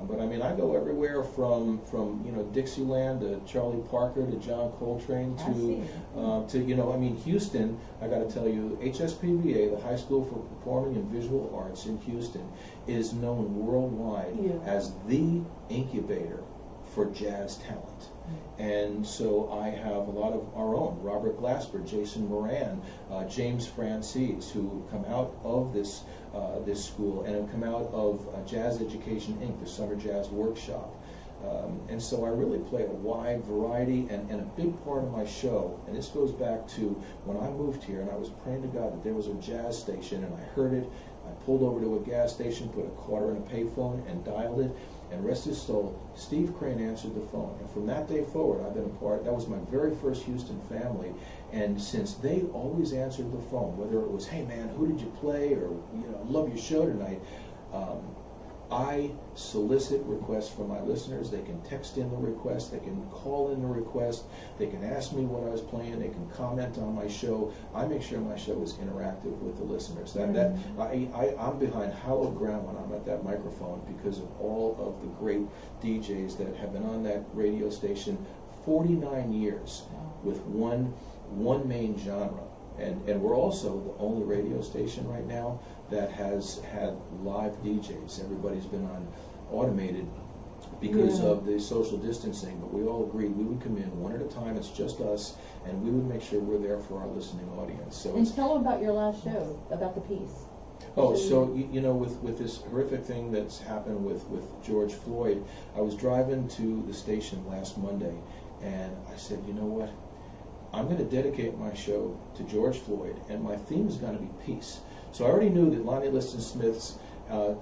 But I mean, I go everywhere from you know, Dixieland to Charlie Parker to John Coltrane to you know, I mean, Houston, I got to tell you, HSPVA, the High School for Performing and Visual Arts in Houston, is known worldwide as the incubator for jazz talent. And so I have a lot of our own, Robert Glasper, Jason Moran, James Francis, who come out of this this school and have come out of Jazz Education Inc., the Summer Jazz Workshop. And so I really play a wide variety, and a big part of my show, and this goes back to when I moved here and I was praying to God that there was a jazz station, and I heard it. I pulled over to a gas station, put a quarter in a payphone, and dialed it. And rest his soul, Steve Crane answered the phone. And from that day forward, I've been a part, that was my very first Houston family. And since they always answered the phone, whether it was, hey man, who did you play? Or, you know, love your show tonight. I solicit requests from my listeners. They can text in the request, they can call in the request, they can ask me what I was playing, they can comment on my show. I make sure my show is interactive with the listeners. I'm behind hallowed ground when I'm at that microphone because of all of the great DJs that have been on that radio station 49 years with one main genre. And we're also the only radio station right now that has had live DJs. Everybody's been on automated because of the social distancing, but we all agreed we would come in one at a time, it's just us, and we would make sure we're there for our listening audience. So And tell them about your last show, about the piece. Oh, so you know, with this horrific thing that's happened with George Floyd, I was driving to the station last Monday, and I said, you know what? I'm going to dedicate my show to George Floyd, and my theme is going to be peace. So I already knew that Lonnie Liston Smith's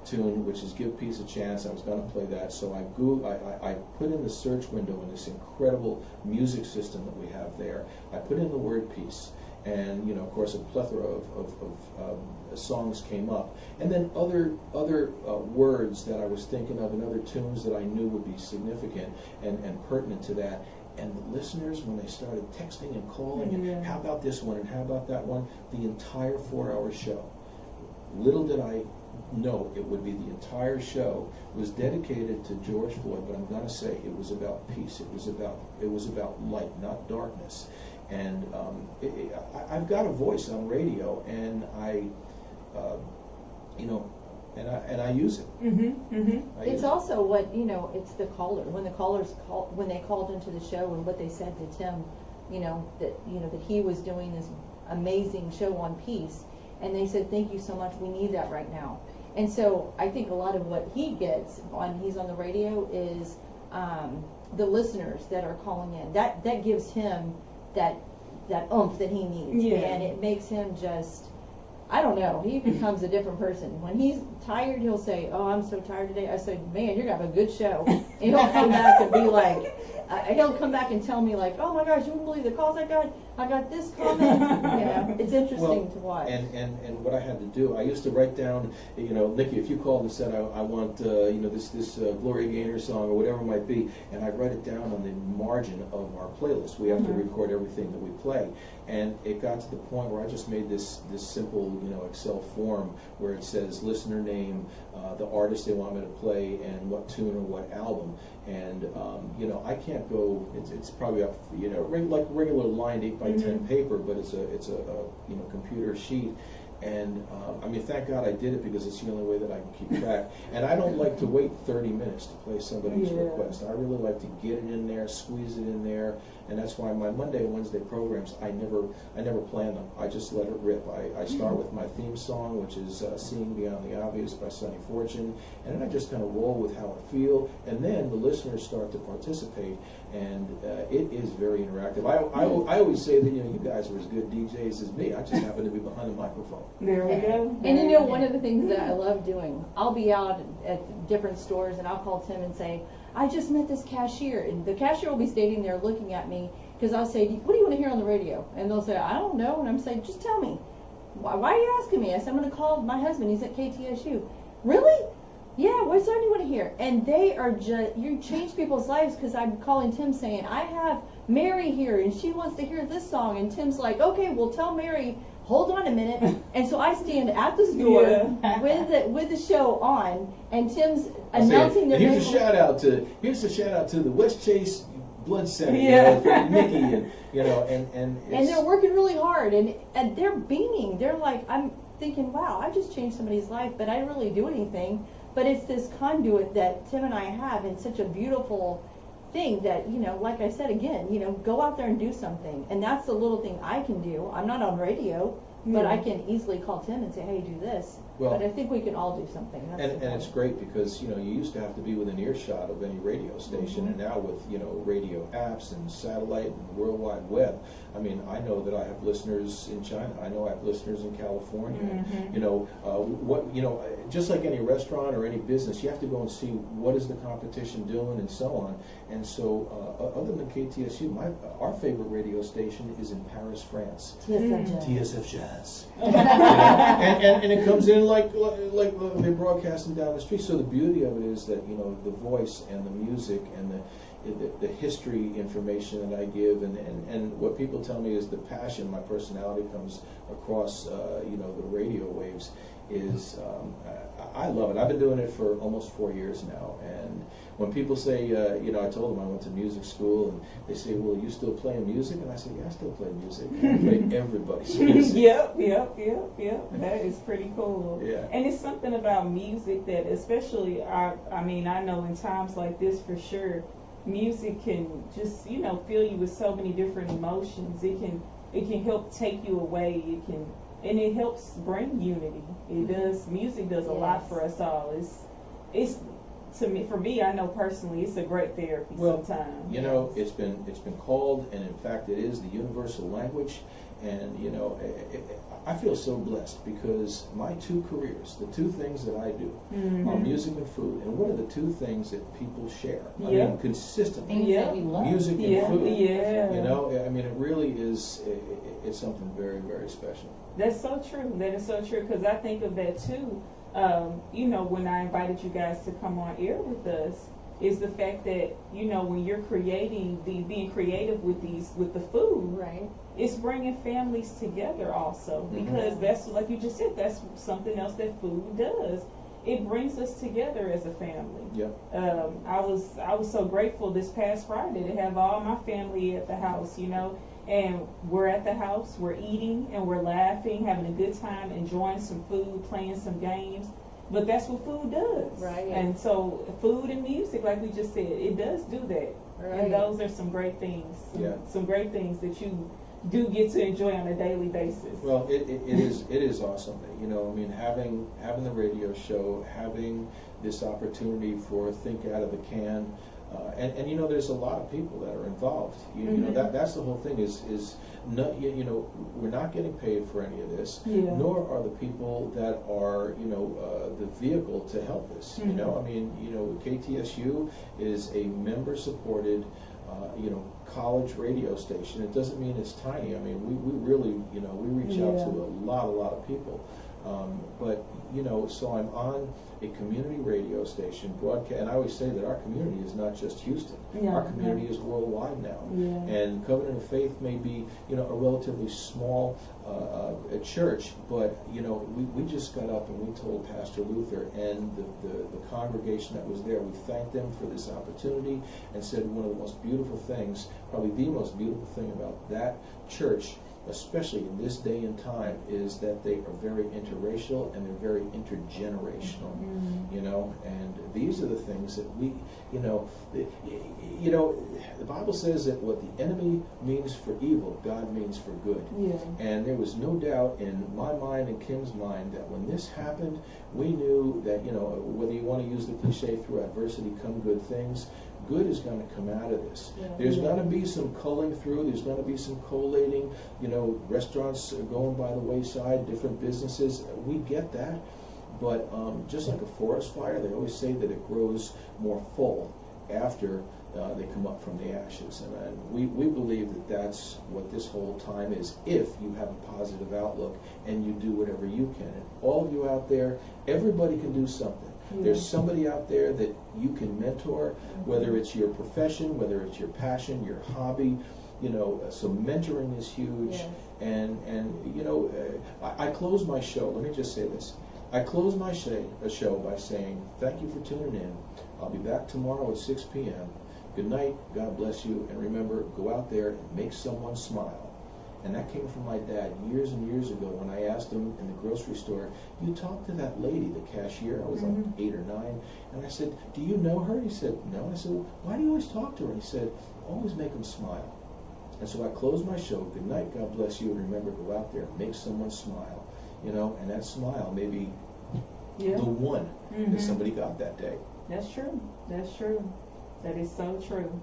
tune, which is Give Peace a Chance, I was going to play that. So I put in the search window in this incredible music system that we have there. I put in the word peace, and you know, of course, a plethora of songs came up, and then other words that I was thinking of, and other tunes that I knew would be significant and pertinent to that. And the listeners, when they started texting and calling, and how about this one and how about that one, the entire 4-hour show, little did I know it would be the entire show was dedicated to George Floyd. But I'm going to say it was about peace. It was about light, not darkness. And I've got a voice on radio, and I use it. It's also what, you know, it's the caller. When the callers when they called into the show and what they said to Tim, that he was doing this amazing show on peace, and they said, thank you so much, we need that right now. And so I think a lot of what he gets when he's on the radio is the listeners that are calling in. That gives him that oomph that he needs, and it makes him just, I don't know, he becomes a different person. When he's tired, he'll say, oh, I'm so tired today. I say, man, you're going to have a good show. And he'll come back and be like, he'll come back and tell me like, oh my gosh, you wouldn't believe the calls I got. I got this comment. It's interesting to watch. And what I had to do, I used to write down, Nikki, if you called and said I want this Gloria Gaynor song or whatever it might be, and I write it down on the margin of our playlist. We have to record everything that we play, and it got to the point where I just made this simple Excel form where it says listener name, the artist they want me to play, and what tune or what album. And I can't go. It's probably up, like regular lined 8x10 paper, but it's a computer sheet. And I mean, thank God I did it, because it's the only way that I can keep track. And I don't like to wait 30 minutes to play somebody's request. I really like to get it in there, squeeze it in there, and that's why my Monday and Wednesday programs, I never plan them. I just let it rip. I start with my theme song, which is Seeing Beyond the Obvious by Sonny Fortune, and then I just kind of roll with how I feel, and then the listeners start to participate, and it is very interactive. I always say that, you guys are as good DJs as me. I just happen to be behind the microphone. There we go. And one of the things that I love doing, I'll be out at different stores and I'll call Tim and say, I just met this cashier, and the cashier will be standing there looking at me, because I'll say, what do you want to hear on the radio? And they'll say, I don't know. And I'm saying, just tell me. Why are you asking me? I said, I'm going to call my husband. He's at KTSU. Really? Yeah, what song do you want to hear? And they are just, you change people's lives, because I'm calling Tim saying, I have Mary here, and she wants to hear this song. And Tim's like, okay, well, tell Mary, hold on a minute. And so I stand at the store with the show on, and Tim's announcing their here's a shout out to the West Chase Blood Center, Nikki, and and they're working really hard, and they're beaming. They're like, I'm thinking, wow, I just changed somebody's life, but I didn't really do anything. But it's this conduit that Tim and I have, and such a beautiful thing that, like I said again, go out there and do something. And that's the little thing I can do. I'm not on radio, but I can easily call Tim and say, hey, do this. Well, but I think we can all do something. And it's great, because you used to have to be within earshot of any radio station, and now with radio apps and satellite and World Wide Web, I mean, I know that I have listeners in China. I know I have listeners in California. Just like any restaurant or any business, you have to go and see what is the competition doing and so on. And so, other than KTSU, our favorite radio station is in Paris, France. TSF Jazz. And it comes in like they're broadcasting down the street. So the beauty of it is that the voice and the music and the history information that I give, and what people tell me is the passion, my personality comes across the radio waves, is I love it. I've been doing it for almost 4 years now, and when people say, I told them I went to music school, and they say, well, you still playing music? And I say, yeah, I still play music. I play everybody's music. Yep. That is pretty cool. Yeah. And it's something about music that, especially, I know in times like this for sure, music can just, fill you with so many different emotions. It can help take you away. And it helps bring unity. It does. Music does a lot for us all. It's for me, I know personally, it's a great therapy sometimes. It's been called, and in fact, it is the universal language. And I feel so blessed, because my two careers, the two things that I do, are music and food. And what are the two things that people share? I mean, consistently. Things that we love. Music and food. Yeah. It really is. It's something very, very special. That's so true. That is so true, because I think of that too. When I invited you guys to come on air with us, is the fact that when you're being creative with the food, right? It's bringing families together also, because that's, like you just said, that's something else that food does. It brings us together as a family. Yep. I was so grateful this past Friday to have all my family at the house, and we're at the house, we're eating and we're laughing, having a good time, enjoying some food, playing some games. But that's what food does. Right. And so food and music, like we just said, it does do that. Right. And those are some great things. Yeah. Some great things that you do get to enjoy on a daily basis. Well, it is awesome. Having the radio show, having this opportunity for Think Out of the Can, and there's a lot of people that are involved. That's the whole thing. Is not, we're not getting paid for any of this, nor are the people that are the vehicle to help us. KTSU is a member-supported college radio station. It doesn't mean it's tiny. We really we reach out to a lot of people. So I'm on a community radio station broadcast, and I always say that our community is not just Houston. Our community is worldwide now. And Covenant of Faith may be a relatively small church, but we just got up and we told Pastor Luther and the congregation that was there, we thanked them for this opportunity, and said one of the most beautiful things, probably the most beautiful thing about that church, especially in this day and time, is that they are very interracial and they're very intergenerational. You know, and these are the things that we, the Bible says that what the enemy means for evil, God means for good. Yeah. And there was no doubt in my mind and Kim's mind that when this happened, we knew that, whether you want to use the cliche, through adversity come good things, good is going to come out of this. Yeah. There's going to be some culling through, there's going to be some collating, restaurants are going by the wayside, different businesses, we get that. But just like a forest fire, they always say that it grows more full after they come up from the ashes. And we believe that that's what this whole time is, if you have a positive outlook and you do whatever you can. And all of you out there, everybody can do something. There's somebody out there that you can mentor, whether it's your profession, whether it's your passion, your hobby. So mentoring is huge. And I close my show, let me just say this. I close my show by saying, thank you for tuning in. I'll be back tomorrow at 6 p.m. Good night, God bless you, and remember, go out there and make someone smile. And that came from my dad years and years ago when I asked him in the grocery store, you talked to that lady, the cashier, I was like 8 or 9, and I said, do you know her? He said, no. I said, well, why do you always talk to her? And he said, always make them smile. And so I closed my show, good night, God bless you, and remember, go out there and make someone smile. And that smile may be the one that somebody got that day. That's true. That's true. That is so true.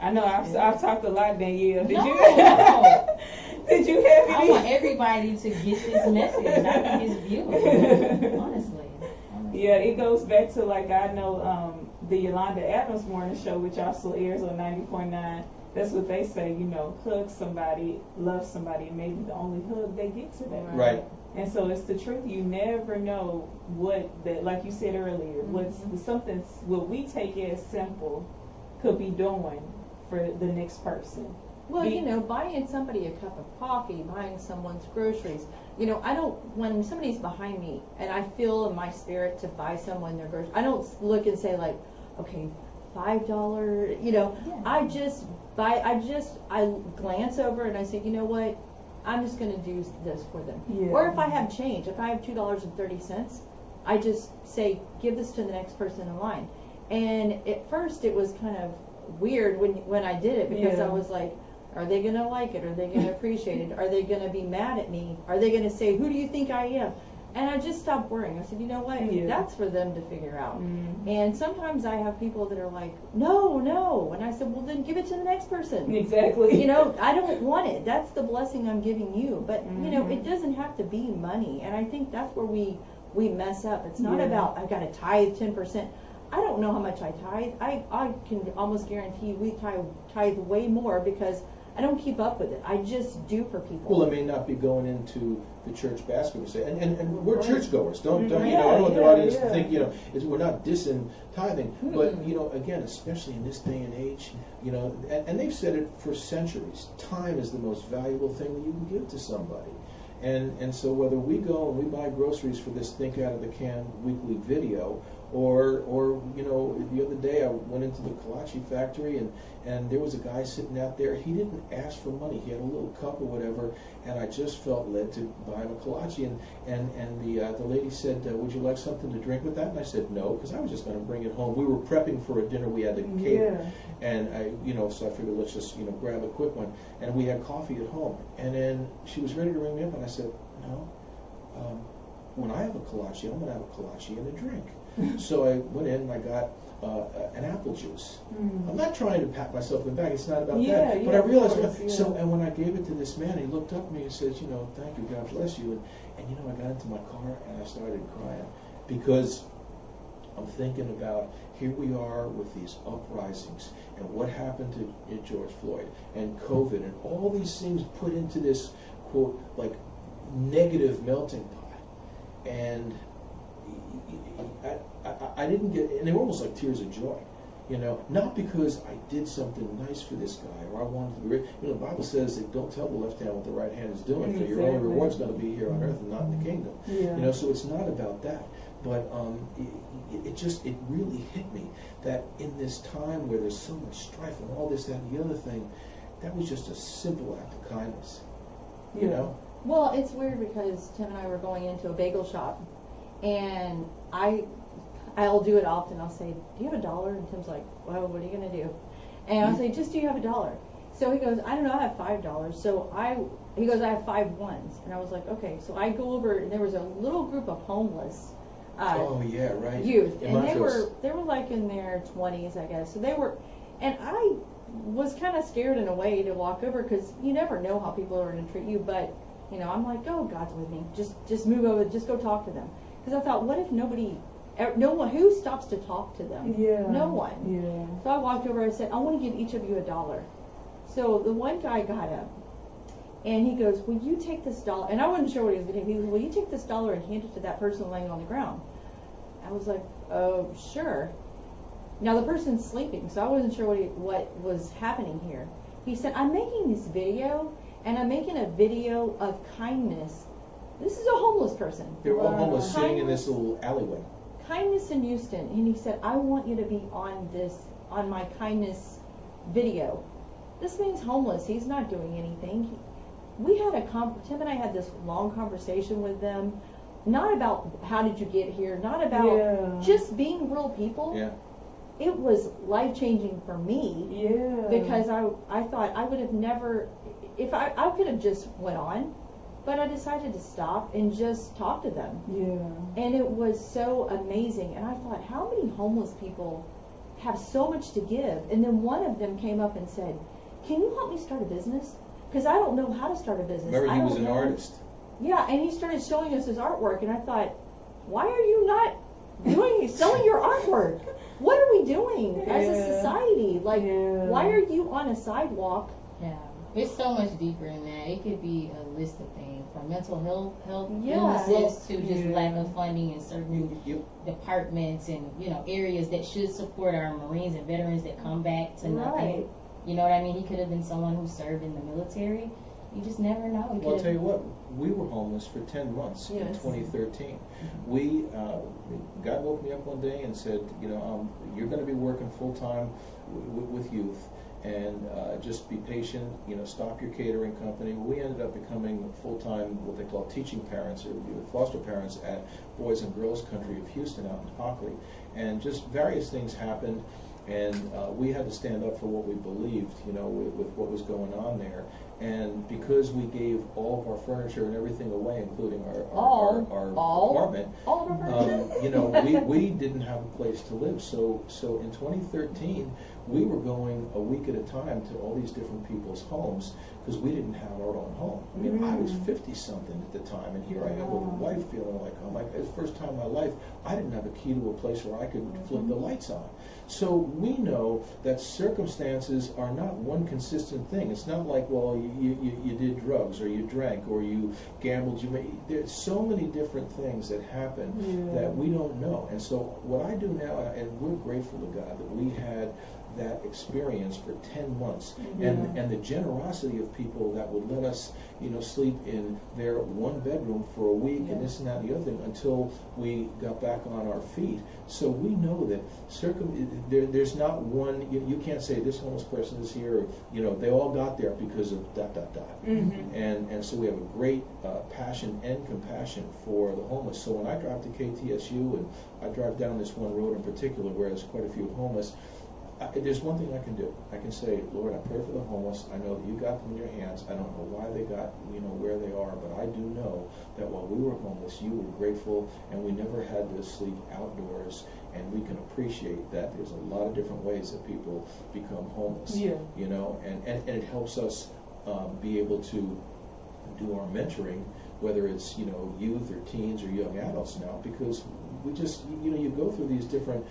I know I've talked a lot, Danielle. Did you? No. Did you have any? I want everybody to get this message. I think it's beautiful, honestly. Yeah, it goes back to, like, I know the Yolanda Adams morning show, which also airs on 90.9. That's what they say, hug somebody, love somebody, and maybe the only hug they get today. Right. And so it's the truth. You never know what that, like you said earlier, what we take as simple could be doing for the next person. Well, buying somebody a cup of coffee, buying someone's groceries. When somebody's behind me and I feel in my spirit to buy someone their groceries, I don't look and say like, okay, $5, I glance over and I say, you know what? I'm just going to do this for them. Yeah. Or if I have change, if I have $2.30, I just say, give this to the next person in line. And at first it was kind of weird when I did it, because I was like, are they going to like it? Are they going to appreciate it? Are they going to be mad at me? Are they going to say, who do you think I am? And I just stopped worrying. I said, you know what? That's for them to figure out. And sometimes I have people that are like, no. And I said, well, then give it to the next person. Exactly. I don't want it. That's the blessing I'm giving you. But, it doesn't have to be money. And I think that's where we mess up. It's not about, I've got to tithe 10%. I don't know how much I tithe. I can almost guarantee we tithe way more, because I don't keep up with it. I just do for people. Well, it may not be going into the church basket, say, and we're churchgoers. Don't I don't want the audience to think we're not dissing tithing, but again, especially in this day and age, and they've said it for centuries. Time is the most valuable thing that you can give to somebody, and so whether we go and we buy groceries for this Think Out of the Can weekly video, or the other day I went into the kolache factory and there was a guy sitting out there. He didn't ask for money. He had a little cup or whatever, and I just felt led to buy him a kolache. And the lady said, "Would you like something to drink with that?" And I said no, because I was just going to bring it home. We were prepping for a dinner we had to cater, and so I figured let's just grab a quick one. And we had coffee at home. And then she was ready to ring me up, and I said no. When I have a kolache, I'm going to have a kolache and a drink. So I went in and I got an apple juice. I'm not trying to pat myself in the back. It's not about that. But I realized, and when I gave it to this man, he looked up at me and said, thank you, God bless you. And I got into my car and I started crying, because I'm thinking about, here we are with these uprisings and what happened to George Floyd and COVID and all these things put into this, quote, like negative melting pot. And I didn't get, and they were almost like tears of joy, not because I did something nice for this guy or I wanted to be rich. The Bible says that don't tell the left hand what the right hand is doing, for your only reward's going to be here on earth and not in the kingdom. So it's not about that. But it really hit me that in this time where there's so much strife and all this, that, and the other thing, that was just a simple act of kindness. you know? Well, it's weird because Tim and I were going into a bagel shop, and I'll do it often. I'll say, "Do you have $1?" And Tim's like, "Well, what are you gonna do?" And I'll say, "Just do you have $1?" So he goes, "I don't know, I have $5." So he goes, "I have 5 ones." And I was like, "Okay." So I go over, and there was a little group of homeless Oh, yeah, right. youth, In and they Montrose. were like in their 20s, I guess. So they were, and I was kind of scared in a way to walk over because you never know how people are going to treat you. But you know, I'm like, "Oh, God's with me. Just move over. Just go talk to them." Because I thought, what if no one who stops to talk to them? Yeah. No one. Yeah. So I walked over. I said, "I want to give each of you $1." So the one guy got up, and he goes, "Will you take this $1?" And I wasn't sure what he was going to do. He goes, "Will you take this $1 and hand it to that person laying on the ground?" I was like, "Oh, sure." Now the person's sleeping, so I wasn't sure what was happening here. He said, "I'm making this video, and I'm making a video of kindness." This is a homeless person. They were all homeless sitting in this Kindness. little alleyway. Kindness in Houston, and he said, "I want you to be on my kindness video." This means homeless. He's not doing anything. We had Tim and I had this long conversation with them, not about how did you get here, not about just being real people. Yeah. It was life changing for me Yeah. because I thought I would have never, if I could have just went on, but I decided to stop and just talk to them. Yeah. And it was so amazing. And I thought, how many homeless people have so much to give? And then one of them came up and said, "Can you help me start a business? Because I don't know how to start a business." Remember, I he don't was an know." artist. Yeah, and he started showing us his artwork. And I thought, why are you not selling your artwork? What are we doing as a Yeah. society? Like, Yeah. why are you on a sidewalk? Yeah, it's so much deeper than that. It could be a list of things, from mental health Yeah. illnesses to just Yeah. lack of funding in certain Yep. departments and areas that should support our Marines and veterans that come back to nothing. Right. You know what I mean? He could have been someone who served in the military. You just never know. He Well, I'll could tell have- you what, we were homeless for 10 months in Yes. 2013. We, God woke me up one day and said, you're going to be working full-time with youth, and just be patient, stop your catering company. Well, we ended up becoming full-time, what they call teaching parents, or foster parents at Boys and Girls Country of Houston out in Hockley. And just various things happened, and we had to stand up for what we believed, with what was going on there. And because we gave all of our furniture and everything away, including our apartment, all of our furniture? we didn't have a place to live. So in 2013, we were going a week at a time to all these different people's homes because we didn't have our own home. I mean, I was 50-something at the time, and here I am with a wife feeling like, oh my God, it's the first time in my life I didn't have a key to a place where I could flip the lights on. So we know that circumstances are not one consistent thing. It's not like, well, you did drugs, or you drank, or you gambled. There's so many different things that happen that we don't know. And so what I do now, and we're grateful to God that we had that experience for 10 months, and the generosity of people that would let us, sleep in their one bedroom for a week, and this and that and the other thing, until we got back on our feet. So we know that there's not one, you can't say this homeless person is here, or, they all got there because of ... And so we have a great passion and compassion for the homeless. So when I drive to KTSU, and I drive down this one road in particular where there's quite a few homeless, there's one thing I can do. I can say, Lord, I pray for the homeless. I know that you got them in your hands. I don't know why they got, where they are, but I do know that while we were homeless, you were grateful, and we never had to sleep outdoors. And we can appreciate that there's a lot of different ways that people become homeless. And it helps us be able to do our mentoring, whether it's youth or teens or young adults now, because we just you go through these different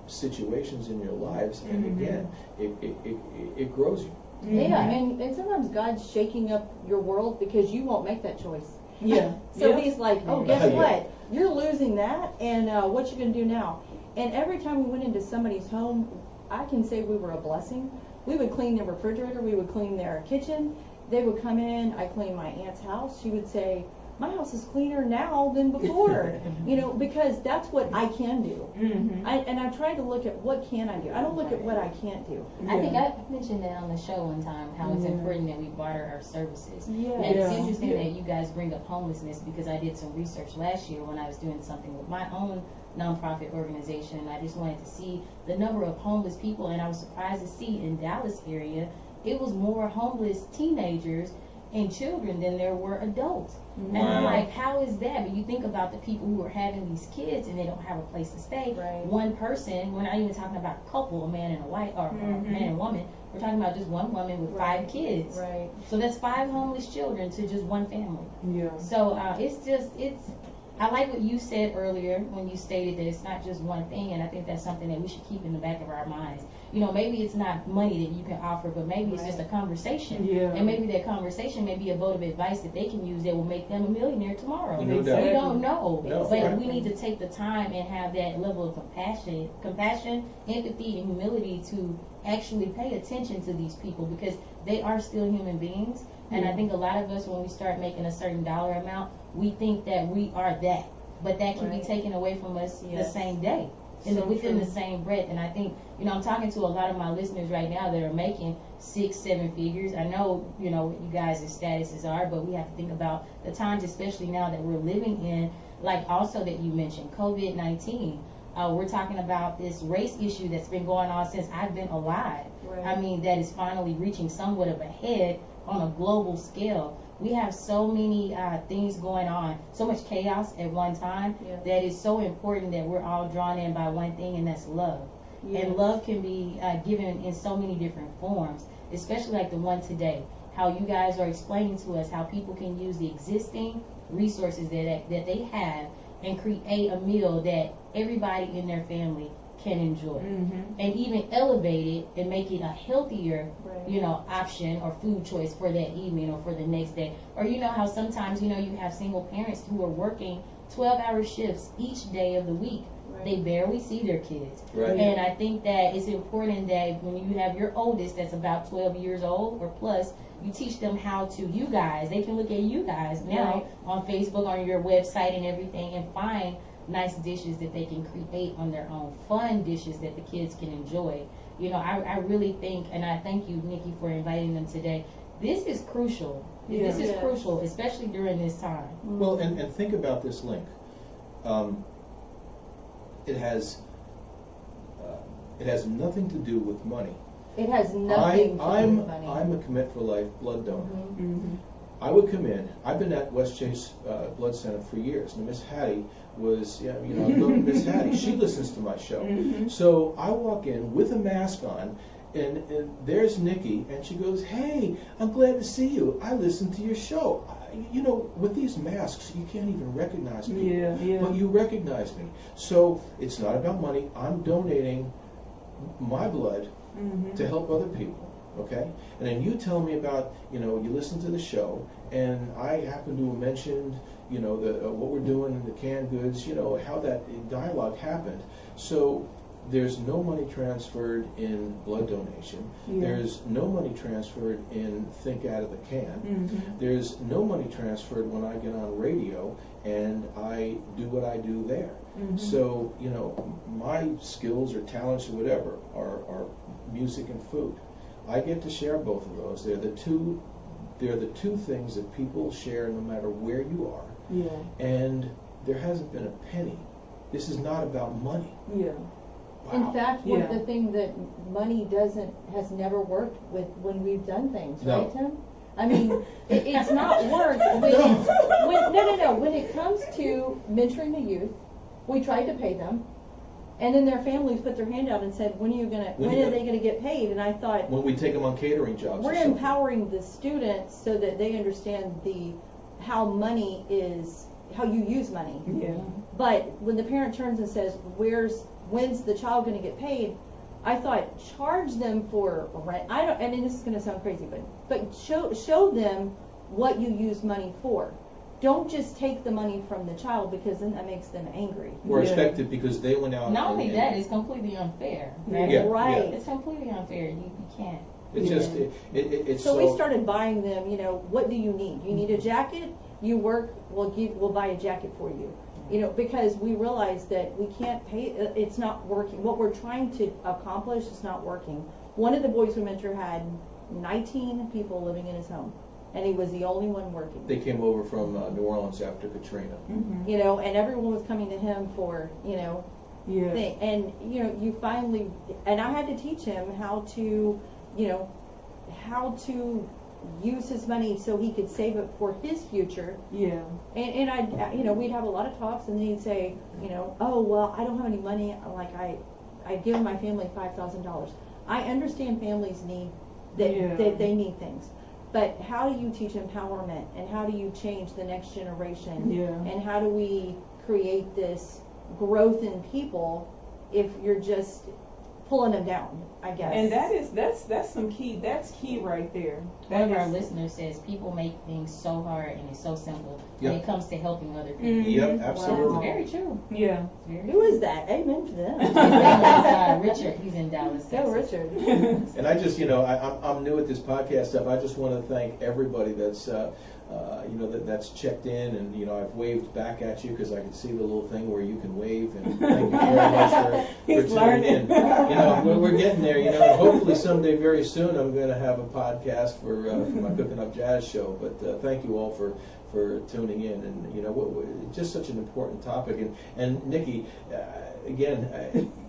situations in your lives, and again it grows you. Yeah, and sometimes God's shaking up your world because you won't make that choice. Yeah. So He's like, oh, guess Yeah. what? You're losing that, and what you gonna do now? And every time we went into somebody's home, I can say we were a blessing. We would clean their refrigerator, we would clean their kitchen. They would come in, I cleaned my aunt's house. She would say, my house is cleaner now than before. You know, because that's what I can do. Mm-hmm. And I try to look at what can I do. I don't look at what I can't do. I think I mentioned that on the show one time, how it's important that we barter our services. Yeah. And it's interesting that you guys bring up homelessness, because I did some research last year when I was doing something with my own nonprofit organization. I just wanted to see the number of homeless people, and I was surprised to see in Dallas area, it was more homeless teenagers and children than there were adults. And I'm like, how is that? But you think about the people who are having these kids and they don't have a place to stay. Right. One person, we're not even talking about a couple, a man and a wife, or a man and a woman. We're talking about just one woman with 5 kids. Right. So that's 5 homeless children to just one family. Yeah. So I like what you said earlier when you stated that it's not just one thing, and I think that's something that we should keep in the back of our minds. You know, maybe it's not money that you can offer, but maybe it's just a conversation. Yeah. And maybe that conversation may be a vote of advice that they can use that will make them a millionaire tomorrow. No doubt. We don't know. No, But right. we need to take the time and have that level of compassion, empathy, and humility to actually pay attention to these people, because they are still human beings. And I think a lot of us, when we start making a certain dollar amount, we think that we are that. But that can be taken away from us the same day, within the same breath. And I think, you know, I'm talking to a lot of my listeners right now that are making 6-7 figures. I know, you know, what you guys' statuses are, but we have to think about the times, especially now that we're living in, like also that you mentioned, COVID-19. We're talking about this race issue that's been going on since I've been alive. Right. I mean, that is finally reaching somewhat of a head on a global scale. We have so many things going on, so much chaos at one time, that is so important that we're all drawn in by one thing, and that's love. And love can be given in so many different forms, especially like the one today. How you guys are explaining to us how people can use the existing resources that they have and create a meal that everybody in their family can enjoy, and even elevate it and make it a healthier, you know, option or food choice for that evening or for the next day. Or you know how sometimes, you know, you have single parents who are working 12-hour shifts each day of the week. They barely see their kids. And I think that it's important that when you have your oldest that's about 12 years old or plus, you teach them how to, you guys, they can look at you guys now on Facebook, on your website and everything, and find nice dishes that they can create on their own, fun dishes that the kids can enjoy. You know, I really think, and I thank you, Nikki, for inviting them today. This is crucial. This is crucial, especially during this time. Well, and think about this link. It has nothing to do with money. It has nothing to do with money. I'm a Commit for Life blood donor. I would come in. I've been at West Chase Blood Center for years. And Miss Hattie was, you know, I love Miss Hattie. She listens to my show. So I walk in with a mask on, and there's Nikki, and she goes, "Hey, I'm glad to see you. I listen to your show." You know, with these masks, you can't even recognize people. But you recognize me. So it's not about money. I'm donating my blood to help other people. Okay, and then you tell me about, you know, you listen to the show, and I happen to have mentioned, you know, the what we're doing in the canned goods, you know, how that dialogue happened. So there's no money transferred in blood donation. There's no money transferred in think out of the can. There's no money transferred when I get on radio and I do what I do there. So, you know, my skills or talents or whatever are music and food. I get to share both of those. They're the two things that people share no matter where you are. And there hasn't been a penny. This is not about money. Wow. In fact, one of the things that money has never worked with when we've done things, right, Tim? I mean, it's not worked when it comes to mentoring the youth. We tried to pay them, and then their families put their hand out and said, "When are they gonna get paid?" And I thought, when we take them on catering jobs, we're empowering the students so that they understand how money is, how you use money. But when the parent turns and says, when's the child going to get paid? I thought, charge them for rent. I mean, this is going to sound crazy, but show them what you use money for. Don't just take the money from the child, because then that makes them angry. Or expect it because they went out. Not only that, it's completely unfair. Right? Yeah, right. Yeah. It's completely unfair. You can't. It's just, it's So we started buying them, what do you need? You need a jacket? You work, we'll buy a jacket for you. Because we realized that we can't pay, it's not working. What we're trying to accomplish is not working. One of the boys we mentor had 19 people living in his home, and he was the only one working. They came over from New Orleans after Katrina. And everyone was coming to him for, thing. And, you finally, and I had to teach him how to use his money so he could save it for his future. Yeah. And I, we'd have a lot of talks, and then he'd say, oh, well, I don't have any money. Like, I give my family $5,000. I understand families need, that they need things. But how do you teach empowerment, and how do you change the next generation? Yeah. And how do we create this growth in people if you're just pulling them down, I guess. And that's some key. That's key right there. One of our listeners says people make things so hard and it's so simple when it comes to helping other people. Yep, absolutely. Wow. Very true. Yeah. Who is that? Amen to them. His name is Richard. He's in Dallas, Texas. Go, Richard. And I just, I'm new at this podcast stuff. I just want to thank everybody that's, that's checked in, and I've waved back at you because I can see the little thing where you can wave. And thank you very much for tuning in. We're getting there. And hopefully someday, very soon, I'm going to have a podcast for my Cooking Up Jazz show. But thank you all for tuning in, and just such an important topic. And Nikki, again,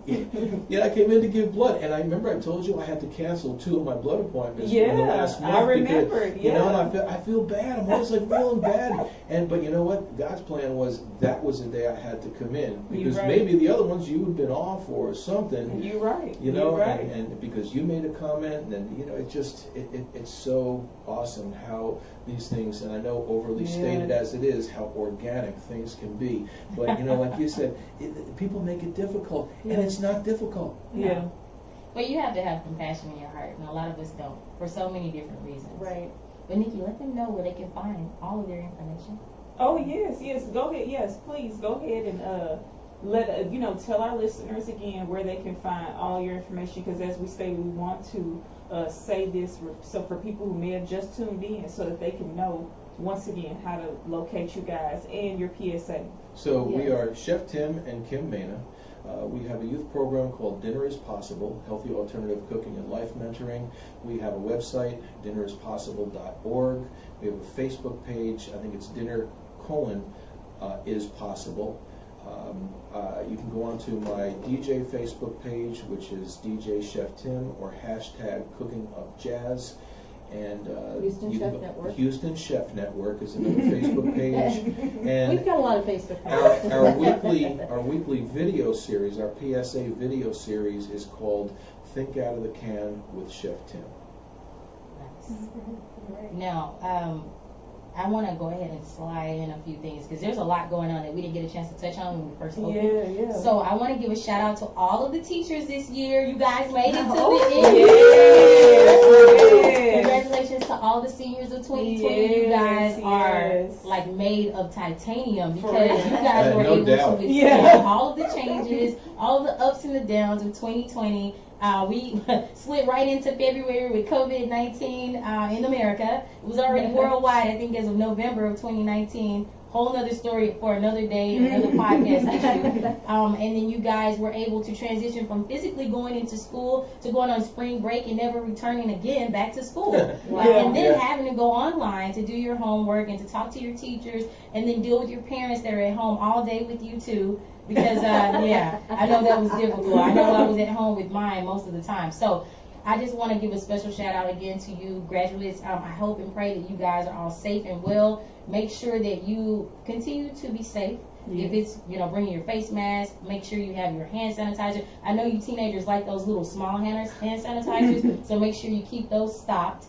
I came in to give blood, and I remember I told you I had to cancel 2 of my blood appointments in the last month. I remember. And I feel bad. I'm always like feeling bad. But you know what? God's plan was that was the day I had to come in, because maybe the other ones you had been off or something. You're right. And because you made a comment, and it's so awesome how these things, and I know overly stated as it is, how organic things can be. But like you said, people make it difficult, and it's not difficult. Yeah. But you have to have compassion in your heart, and a lot of us don't, for so many different reasons. Right. But Nikki, let them know where they can find all of their information. Oh yes, go ahead. Yes, please go ahead and tell our listeners again where they can find all your information, because as we say, we want to say this so for people who may have just tuned in, so that they can know once again how to locate you guys and your PSA. So we are Chef Tim and Kim Mehne. We have a youth program called Dinner is Possible, Healthy Alternative Cooking and Life Mentoring. We have a website, dinnerispodsible.org. We have a Facebook page. I think it's dinner:is possible. You can go on to my DJ Facebook page, which is DJ Chef Tim, or hashtag Cooking Up Jazz. And Houston Chef Network is another Facebook page. And we've got a lot of Facebook pages. Our weekly video series, our PSA video series, is called Think Out of the Can with Chef Tim. Nice. Now, I want to go ahead and slide in a few things, because there's a lot going on that we didn't get a chance to touch on when we first opened. Yeah. So I want to give a shout out to all of the teachers this year. You guys made it to the end. Congratulations to all the seniors of 2020. You guys are like made of titanium, because you guys were able to withstand all of the changes, all of the ups and the downs of 2020. We slid right into February with COVID-19 in America. It was already worldwide, I think, as of November of 2019. Whole other story for another day and another podcast issue. And then you guys were able to transition from physically going into school to going on spring break and never returning again back to school. And then having to go online to do your homework and to talk to your teachers, and then deal with your parents that are at home all day with you too. Because, I know that was difficult. I know I was at home with mine most of the time. So I just want to give a special shout out again to you graduates. I hope and pray that you guys are all safe and well. Make sure that you continue to be safe. If it's, bringing your face mask, make sure you have your hand sanitizer. I know you teenagers like those little small hand sanitizers, so make sure you keep those stocked.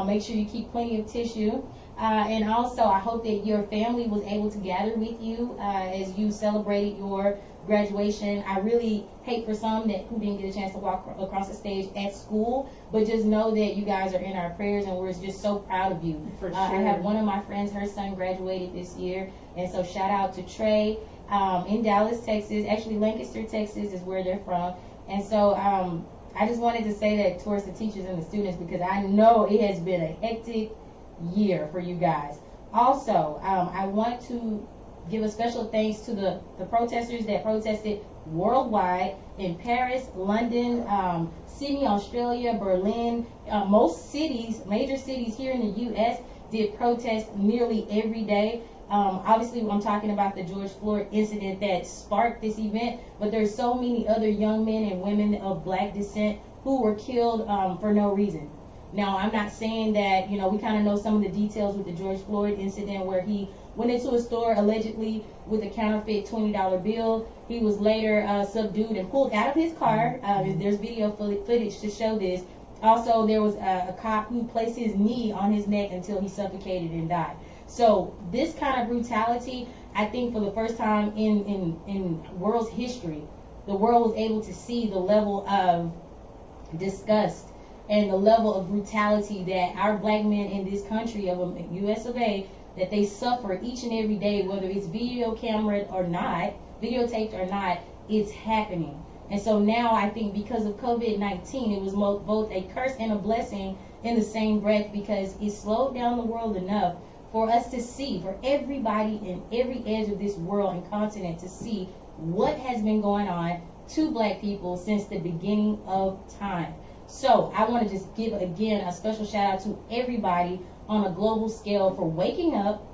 Make sure you keep plenty of tissue. And also, I hope that your family was able to gather with you as you celebrated your graduation. I really hate for some who didn't get a chance to walk across the stage at school, but just know that you guys are in our prayers, and we're just so proud of you. For sure. I have one of my friends, her son graduated this year, and so shout out to Trey in Dallas, Texas. Actually, Lancaster, Texas is where they're from. And so I just wanted to say that towards the teachers and the students, because I know it has been a hectic year for you guys. Also, I want to give a special thanks to the protesters that protested worldwide in Paris, London, Sydney, Australia, Berlin. Most cities, major cities here in the U.S. did protest nearly every day. Obviously, I'm talking about the George Floyd incident that sparked this event, but there's so many other young men and women of black descent who were killed for no reason. Now, I'm not saying that, we kind of know some of the details with the George Floyd incident where he went into a store allegedly with a counterfeit $20 bill. He was later subdued and pulled out of his car. There's video footage to show this. Also, there was a cop who placed his knee on his neck until he suffocated and died. So this kind of brutality, I think for the first time in world's history, the world was able to see the level of disgust and the level of brutality that our black men in this country of U.S. of A., that they suffer each and every day, whether it's video camera or not, videotaped or not, it's happening. And so now I think because of COVID-19, it was both a curse and a blessing in the same breath, because it slowed down the world enough for us to see, for everybody in every edge of this world and continent to see what has been going on to black people since the beginning of time. So I want to just give, again, a special shout out to everybody on a global scale for waking up,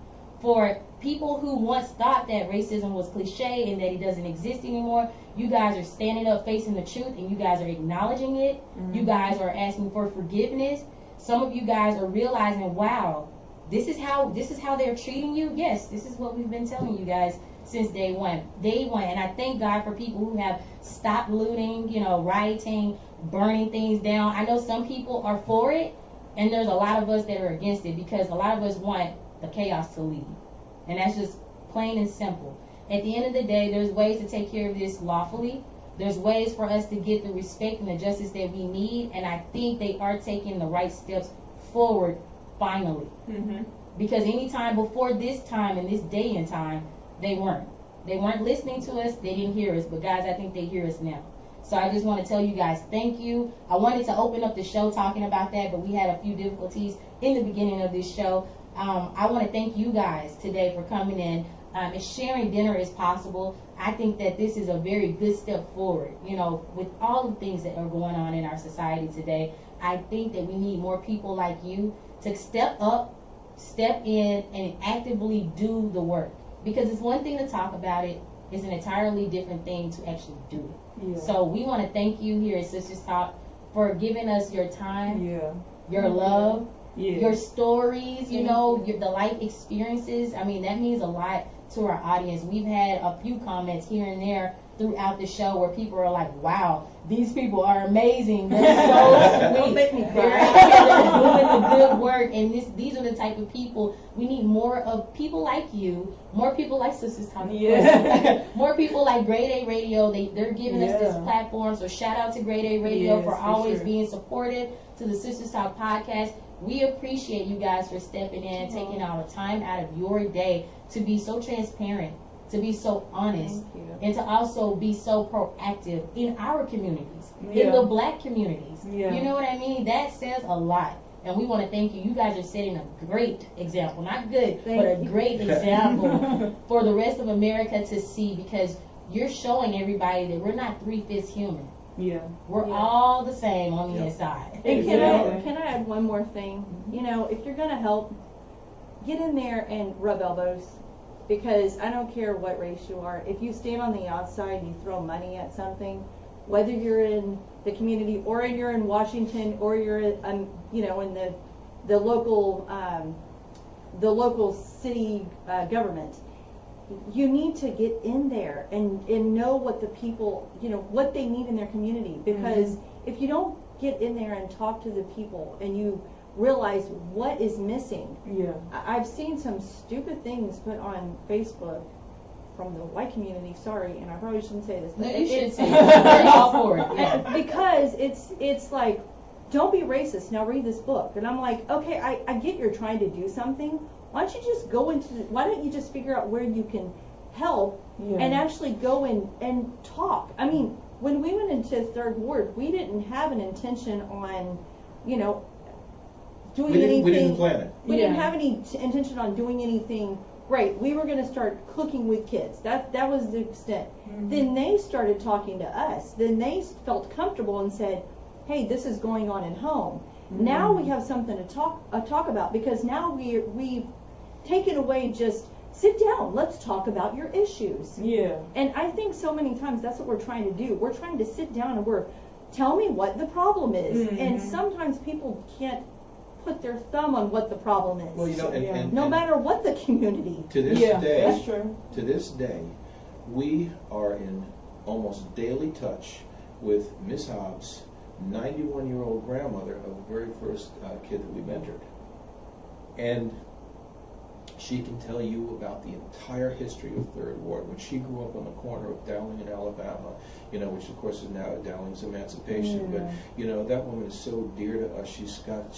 for people who once thought that racism was cliche and that it doesn't exist anymore. You guys are standing up, facing the truth, and you guys are acknowledging it. You guys are asking for forgiveness. Some of you guys are realizing, wow, this is how they're treating you. Yes, this is what we've been telling you guys since day one. And I thank God for people who have stopped looting, rioting, burning things down. I know some people are for it, and there's a lot of us that are against it, because a lot of us want the chaos to leave. And that's just plain and simple. At the end of the day, there's ways to take care of this lawfully. There's ways for us to get the respect and the justice that we need, and I think they are taking the right steps forward finally. Because any time before this time and this day and time, they weren't listening to us. They didn't hear us. But guys, I think they hear us now. So I just want to tell you guys thank you. I wanted to open up the show talking about that, but we had a few difficulties in the beginning of this show. I want to thank you guys today for coming in and sharing Dinner is Possible. I think that this is a very good step forward. With all the things that are going on in our society today, I think that we need more people like you to step up, step in, and actively do the work. Because it's one thing to talk about it, it's an entirely different thing to actually do it. Yeah. So we want to thank you here at Sisters Talk for giving us your time, your love, your stories, the life experiences. I mean, that means a lot to our audience. We've had a few comments here and there throughout the show where people are like, wow, these people are amazing. They're so sweet. Don't make me They're cry. out here, they're doing the good work. And these are the type of people, we need more of people like you, more people like Sisters Talk. More people like Grade A Radio. They're giving us this platform. So shout out to Grade A Radio for always being supportive to the Sisters Talk podcast. We appreciate you guys for stepping in, taking all the time out of your day to be so transparent, to be so honest, and to also be so proactive in our communities, in the black communities. You know what I mean? That says a lot. And we want to thank you. You guys are setting a great example. Not good, but a great example for the rest of America to see, because you're showing everybody that we're not 3/5 human. We're all the same on the inside. And can I add one more thing? If you're going to help, get in there and rub elbows. Because I don't care what race you are. If you stand on the outside and you throw money at something, whether you're in the community or you're in Washington or you're in the local city government, you need to get in there and know what the people, what they need in their community. Because if you don't get in there and talk to the people and you realize what is missing. I've seen some stupid things put on Facebook from the white community. Sorry, and I probably shouldn't say this. But you should say it. We're all for it. Because it's like, don't be racist. Now read this book. And I'm like, okay, I get you're trying to do something. Why don't you just figure out where you can help and actually go and talk? I mean, when we went into third ward, we didn't have an intention on, you know, doing anything. We didn't plan it. We didn't have any intention on doing anything great. We were going to start cooking with kids. That was the extent. Then they started talking to us. Then they felt comfortable and said, hey, this is going on at home. Now we have something to talk about, because now we've taken away just sit down, let's talk about your issues. Yeah. And I think so many times that's what we're trying to do. We're trying to sit down and tell me what the problem is. And sometimes people can't put their thumb on what the problem is. Well, you know, and no matter what the community. to this day, that's true. to this day, we are in almost daily touch with Miss Hobbs, 91-year-old grandmother of the very first kid that we mentored. And she can tell you about the entire history of Third Ward. When she grew up on the corner of Dowling and Alabama, you know, which of course is now Dowling's Emancipation, but you know, that woman is so dear to us. She's got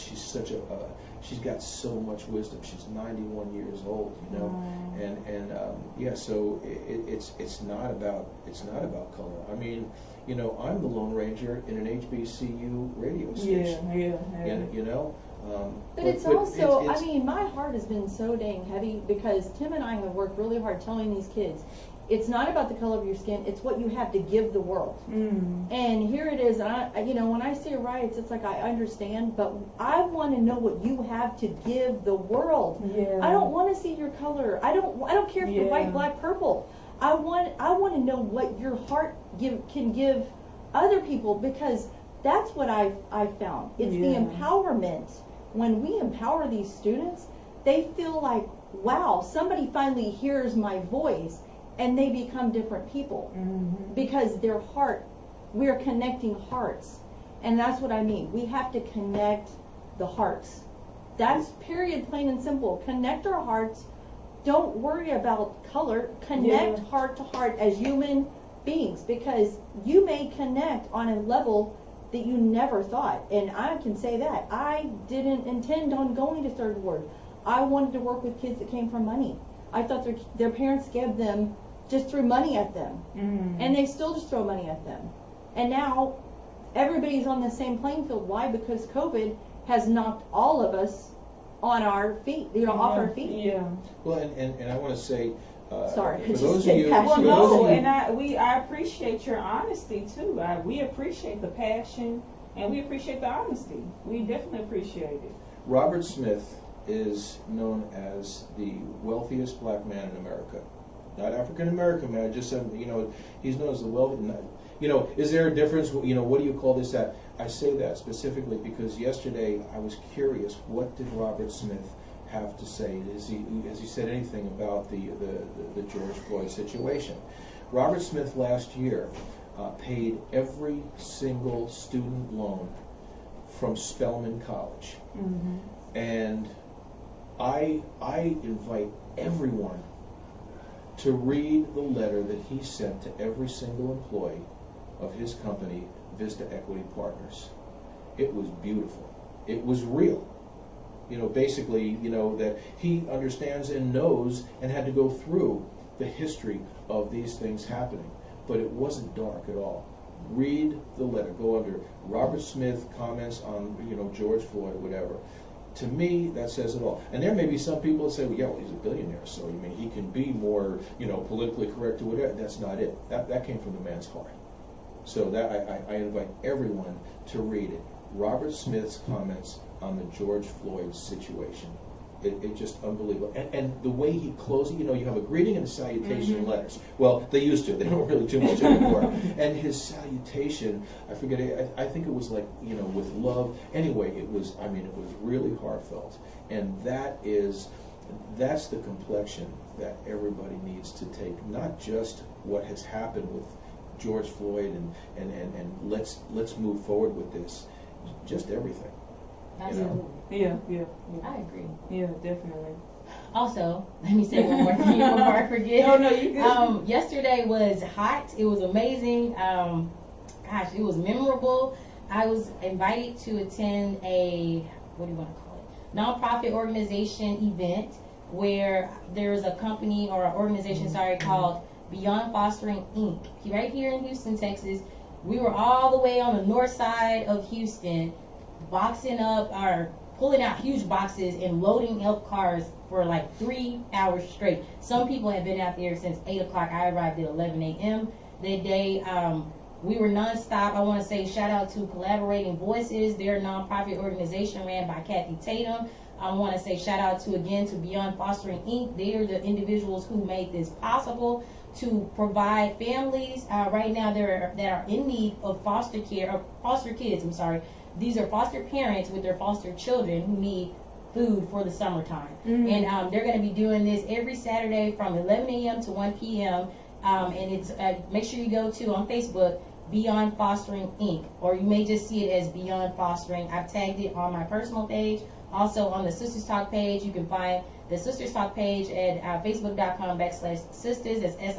so much wisdom. She's 91 years old, you know, and yeah. So it's not about color. I mean, you know, I'm the Lone Ranger in an HBCU radio station. Yeah. And, you know. But it's also, I mean, my heart has been so dang heavy because Tim and I have worked really hard telling these kids, it's not about the color of your skin, it's what you have to give the world. And here it is, you know, when I see riots, it's like I understand, but I want to know what you have to give the world. I don't want to see your color. I don't care if you're white, black, purple. I want to know what your heart can give other people, because that's what I've found. It's the empowerment. When we empower these students, they feel like, wow, somebody finally hears my voice, and they become different people. Because their heart, we're connecting hearts. And that's what I mean. We have to connect the hearts. That's period, plain and simple. Connect our hearts. Don't worry about color. Connect heart to heart as human beings, because you may connect on a level that you never thought. And I can say that. I didn't intend on going to Third Ward. I wanted to work with kids that came from money. I thought their parents gave them, just threw money at them. And they still just throw money at them. And now everybody's on the same playing field. Why? Because COVID has knocked all of us on our feet, you know, off our feet. Well, and I want to say, sorry, for just those of get you, passionate. Well, for those no, of you, and I appreciate your honesty too. We appreciate the passion, and we appreciate the honesty. We definitely appreciate it. Robert Smith is known as the wealthiest black man in America. Not African American man, just you know, he's known as the wealthy. You know, is there a difference? You know, what do you call this at? I say that specifically because yesterday I was curious. What did Robert Smith have to say? Has he said anything about the George Floyd situation? Robert Smith last year paid every single student loan from Spelman College, and I invite everyone to read the letter that he sent to every single employee of his company, Vista Equity Partners. It was beautiful. It was real. You know, basically, you know, that he understands and knows and had to go through the history of these things happening. But it wasn't dark at all. Read the letter. Go under Robert Smith comments on, you know, George Floyd, whatever. To me, that says it all. And there may be some people that say, well, yeah, well, he's a billionaire, so I mean, he can be more, you know, politically correct or whatever. That's not it. That came from the man's heart. So that I invite everyone to read it. Robert Smith's comments on the George Floyd situation. It just unbelievable. And the way he closed it, you know, you have a greeting and a salutation in letters. Well, they used to. They don't really do much anymore. And his salutation, I forget, I think it was like, you know, with love. Anyway, it was, I mean, it was really heartfelt. And that's the complexion that everybody needs to take. Not just what has happened with George Floyd and let's move forward with this. Just everything. Absolutely. Yeah. I agree. Yeah, definitely. Also, let me say one more thing before I forget. No, you good. Yesterday was hot. It was amazing. Gosh, it was memorable. I was invited to attend a, what do you want to call it, nonprofit organization event where there's a company or an organization, called Beyond Fostering Inc. Right here in Houston, Texas. We were all the way on the north side of Houston, boxing up or pulling out huge boxes and loading up cars for like 3 hours straight. Some people have been out there since 8 o'clock. I arrived at 11 a.m. that day. We were nonstop. I want to say shout out to Collaborating Voices. They're a nonprofit organization ran by Kathy Tatum. I want to say shout out to Beyond Fostering Inc. They are the individuals who made this possible to provide families right now that are in need of foster care, or foster kids, I'm sorry. These are foster parents with their foster children who need food for the summertime. And they're going to be doing this every Saturday from 11 a.m. to 1 p.m. And it's make sure you go to on Facebook, Beyond Fostering Inc. Or you may just see it as Beyond Fostering. I've tagged it on my personal page. Also on the Sisters Talk page, you can find the Sisters Talk page at facebook.com/sisters. That's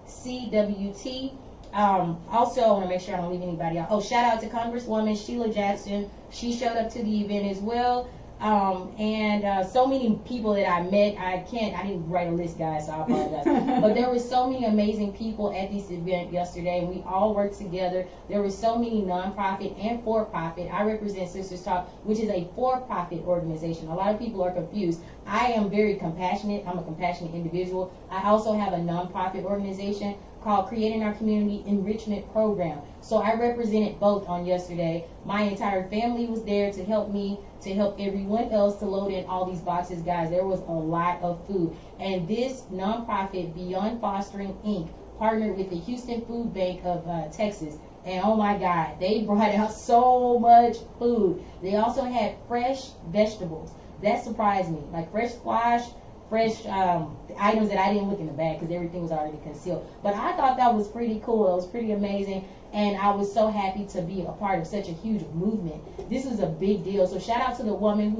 SISTASCWT. Also, I want to make sure I don't leave anybody out. Oh, shout out to Congresswoman Sheila Jackson. She showed up to the event as well. And so many people that I met. I didn't write a list, guys, so I apologize. But there were so many amazing people at this event yesterday. We all worked together. There were so many nonprofit and for-profit. I represent Sisters Talk, which is a for-profit organization. A lot of people are confused. I am very compassionate. I'm a compassionate individual. I also have a nonprofit organization called Creating Our Community Enrichment Program. So I represented both on yesterday. My entire family was there to help me, to help everyone else to load in all these boxes, guys. There was a lot of food. And this nonprofit, Beyond Fostering Inc., partnered with the Houston Food Bank of Texas. And oh my God, they brought out so much food. They also had fresh vegetables. That surprised me. Like fresh squash, fresh items that I didn't look in the bag because everything was already concealed. But I thought that was pretty cool. It was pretty amazing. And I was so happy to be a part of such a huge movement. This is a big deal. So shout out to the woman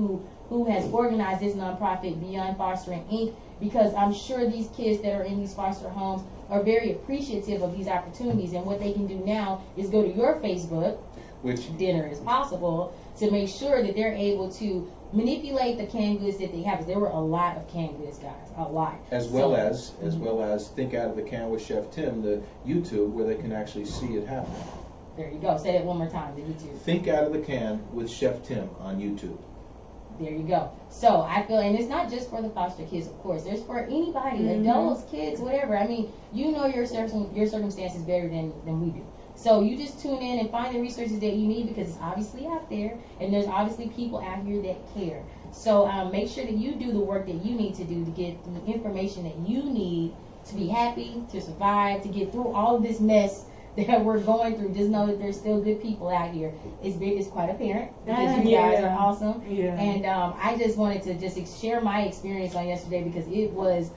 who has organized this nonprofit, Beyond Fostering Inc., because I'm sure these kids that are in these foster homes are very appreciative of these opportunities. And what they can do now is go to your Facebook, which Dinner is Possible, to make sure that they're able to manipulate the canned goods that they have. Because there were a lot of canned goods, guys, a lot. As well as Think Out of the Can with Chef Tim, the YouTube, where they can actually see it happen. There you go. Say that one more time, the YouTube. Think Out of the Can with Chef Tim on YouTube. There you go. So I feel, and it's not just for the foster kids, of course. There's for anybody, adults, kids, whatever. I mean, you know your circumstances better than we do. So you just tune in and find the resources that you need, because it's obviously out there, and there's obviously people out here that care. So make sure that you do the work that you need to do to get the information that you need to be happy, to survive, to get through all of this mess that we're going through. Just know that there's still good people out here. It's quite apparent, because you guys are awesome. Yeah. And I just wanted to just share my experience on yesterday, because it was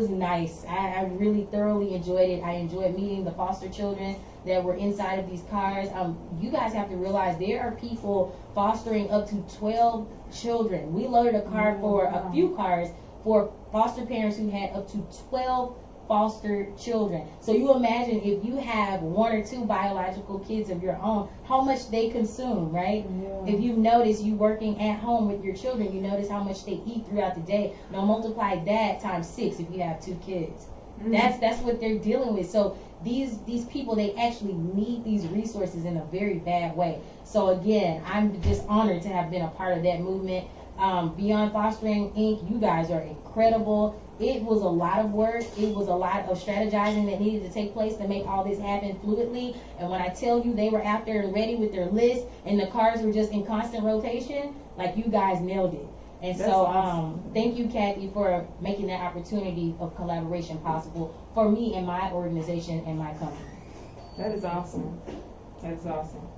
nice. I really thoroughly enjoyed it. I enjoyed meeting the foster children that were inside of these cars. You guys have to realize there are people fostering up to 12 children. We loaded a car for a few cars for foster parents who had up to 12 foster children. So you imagine if you have 1 or 2 biological kids of your own, how much they consume, right? Yeah. If you've noticed, you working at home with your children, you notice how much they eat throughout the day. Now multiply that times 6 if you have 2 kids. That's what they're dealing with. So these people, they actually need these resources in a very bad way. So again, I'm just honored to have been a part of that movement. Beyond Fostering Inc., you guys are incredible. It was a lot of work. It was a lot of strategizing that needed to take place to make all this happen fluidly. And when I tell you they were out there and ready with their list, and the cars were just in constant rotation, like, you guys nailed it. And that's so awesome. Thank you, Kathy, for making that opportunity of collaboration possible for me and my organization and my company. That is awesome. That's awesome.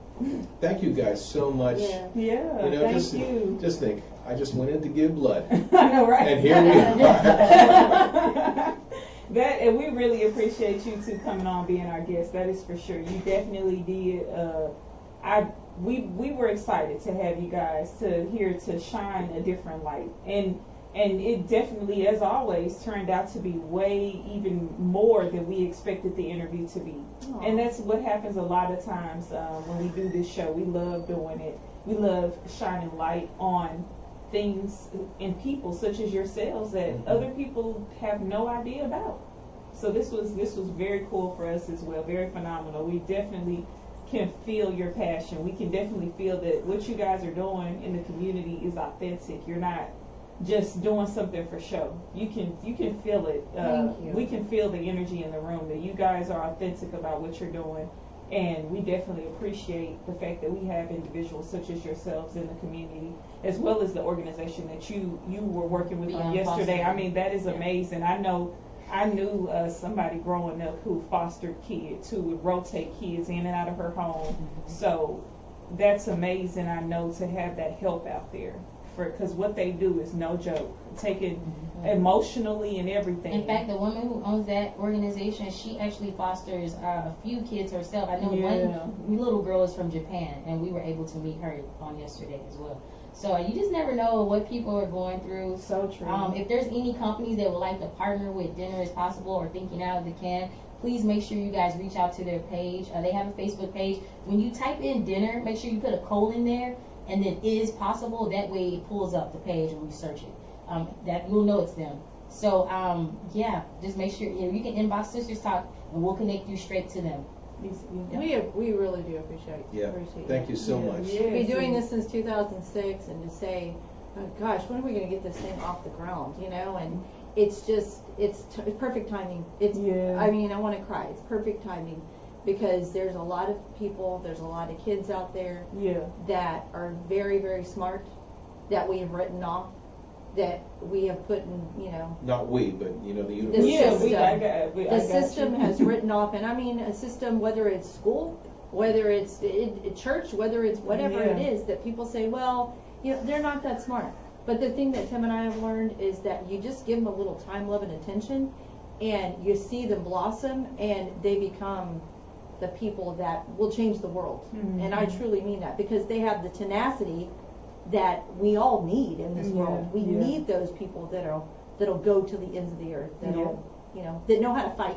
Thank you guys so much. Yeah. You know, Thank you. Just think, I just went in to give blood. I know, right? And here we are. And we really appreciate you two coming on, being our guest. That is for sure. You definitely did. We were excited to have you guys to shine a different light, and it definitely, as always, turned out to be way even more than we expected the interview to be. Aww. And that's what happens a lot of times when we do this show. We love doing it. We love shining light on things and people such as yourselves that other people have no idea about. So this was very cool for us as well, very phenomenal. We definitely can feel your passion. We can definitely feel that what you guys are doing in the community is authentic. You're not just doing something for show. You can feel it. Thank you. We can feel the energy in the room that you guys are authentic about what you're doing, and we definitely appreciate the fact that we have individuals such as yourselves in the community, as well as the organization that you were working with on yesterday. I mean, that is amazing. I knew somebody growing up who fostered kids, who would rotate kids in and out of her home. So that's amazing. I know, to have that help out there, because what they do is no joke. Taken emotionally and everything. In fact, the woman who owns that organization, she actually fosters a few kids herself. I know one little girl is from Japan, and we were able to meet her on yesterday as well. So you just never know what people are going through. So true. If there's any companies that would like to partner with Dinner is Possible or Thinking Out of the Can, please make sure you guys reach out to their page. They have a Facebook page. When you type in dinner, make sure you put a colon there and then is possible. That way it pulls up the page when you search it. That you'll know it's them. So yeah, just make sure you can inbox Sisters Talk and we'll connect you straight to them. We really do appreciate Thank you so much. We've been doing this since 2006, and to say, oh gosh, when are we going to get this thing off the ground, you know? And it's just, it's perfect timing. I mean, I want to cry. It's perfect timing, because there's a lot of people, there's a lot of kids out there that are very, very smart, that we have written off, that we have put in, you know. Not we, but you know, the university. The system has written off, and I mean a system, whether it's school, whether it's church, whether it's whatever it is, that people say, well, you know, they're not that smart. But the thing that Tim and I have learned is that you just give them a little time, love, and attention, and you see them blossom, and they become the people that will change the world. And I truly mean that, because they have the tenacity that we all need in this world. We need those people that'll go to the ends of the earth, that'll you know, that know how to fight.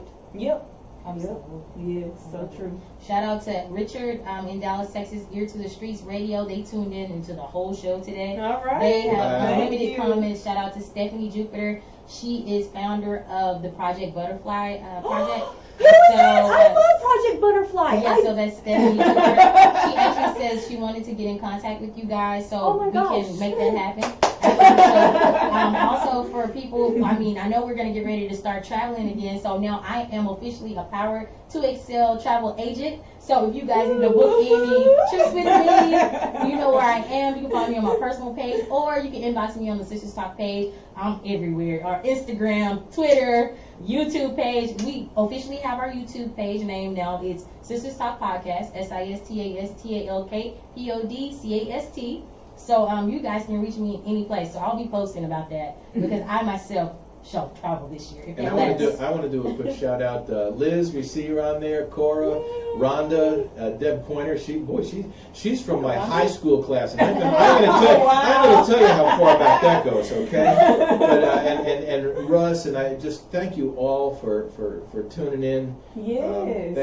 Absolutely. Yes, so true. Shout out to Richard in Dallas, Texas, Ear to the Streets Radio. They tuned in into the whole show today. All right. They have unlimited comments. Shout out to Stephanie Jupiter. She is founder of the Project Butterfly project. I love Project Butterfly. Yeah, so that's Stephanie Jupiter. She actually says she wanted to get in contact with you guys, so we can make that happen. Also for people, I mean, I know we're going to get ready to start traveling again, so now I am officially a Power to Excel travel agent. So if you guys need to book any trips with me, you know where I am. You can find me on my personal page, or you can inbox me on the Sisters Talk page. I'm everywhere. Or Instagram, Twitter, YouTube page. We officially have our YouTube page name now. It's Sisters Talk Podcast, SISTASTALK PODCAST. So you guys can reach me in any place. So I'll be posting about that, because I myself shall travel this year. And I want to do a quick shout out. Liz, we see you on there. Cora, Rhonda, Deb Pointer. She's from my high school class, and I'm going to tell you how far back that goes. Okay, but and Russ, and I just thank you all for tuning in. Thank you.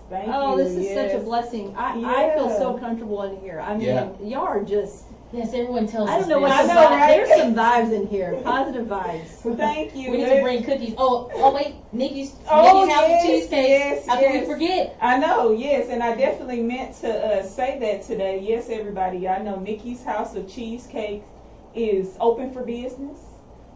Thank you. Oh, this is such a blessing. I feel so comfortable in here. I mean, y'all are just. Yes, everyone tells us. I don't know what I know, right? There's some vibes in here, positive vibes. Thank you. We need to bring cookies. Oh wait, Nikki's house of cheesecake. How can we forget? I know, yes, and I definitely meant to say that today. Yes, everybody, I know Nikki's House of Cheesecake is open for business.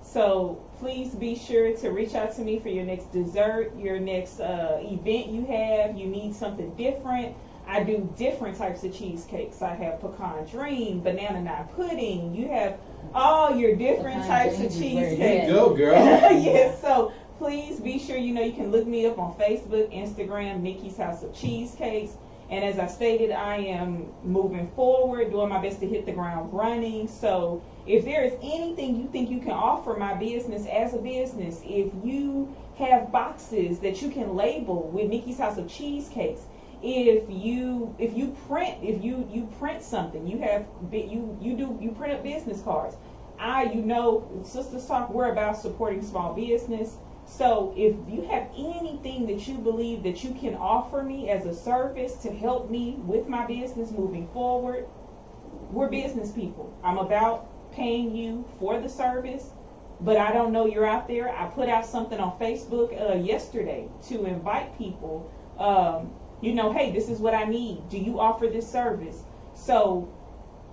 So please be sure to reach out to me for your next dessert, your next event you have. You need something different. I do different types of cheesecakes. I have pecan dream, banana nut pudding. You have all your different types of cheesecakes. There you go, girl. Yes, so please be sure you can look me up on Facebook, Instagram, Nikki's House of Cheesecakes. And as I stated, I am moving forward, doing my best to hit the ground running. So if there is anything you think you can offer my business as a business, if you have boxes that you can label with Nikki's House of Cheesecakes, if you print something, you print up business cards. Sisters Talk, we're about supporting small business. So if you have anything that you believe that you can offer me as a service to help me with my business moving forward, we're business people. I'm about paying you for the service. but I don't know you're out there. I put out something on Facebook yesterday to invite people. Hey, this is what I need. Do you offer this service? So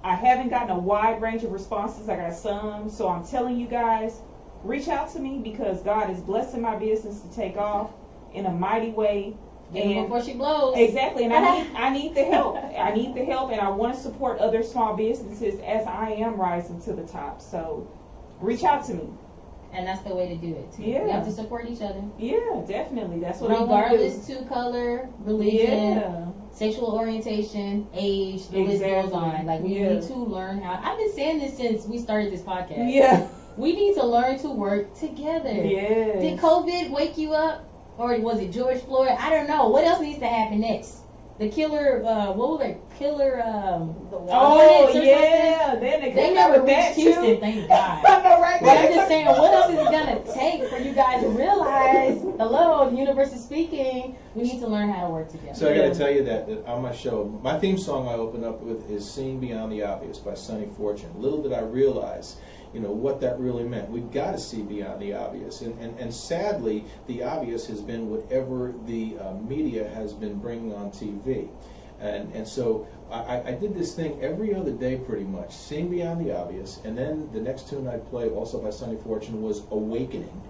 I haven't gotten a wide range of responses. I got some. So I'm telling you guys, reach out to me because God is blessing my business to take off in a mighty way. And before she blows. Exactly. And I need the help. I need the help, and I want to support other small businesses as I am rising to the top. So reach out to me. And that's the way to do it, too. Yeah. We have to support each other. Yeah, definitely. That's what I want to do. Regardless to color, religion, sexual orientation, age, the list goes on. Like, we need to learn how. I've been saying this since we started this podcast. Yeah. We need to learn to work together. Yes. Did COVID wake you up? Or was it George Floyd? I don't know. What else needs to happen next? The killer, what was it? Killer, the oh, yeah. Like then they never reached Houston, thank God. I know, right? But I'm just saying, what else is it going to take for you guys to realize, hello, the universe is speaking, we need to learn how to work together. So I got to tell you that on my show, my theme song I open up with is Seeing Beyond the Obvious by Sonny Fortune. Little did I realize, what that really meant. We've got to see beyond the obvious. And sadly, the obvious has been whatever the media has been bringing on TV. And so I did this thing every other day pretty much, seeing beyond the obvious, and then the next tune I'd play, also by Sonny Fortune, was Awakening.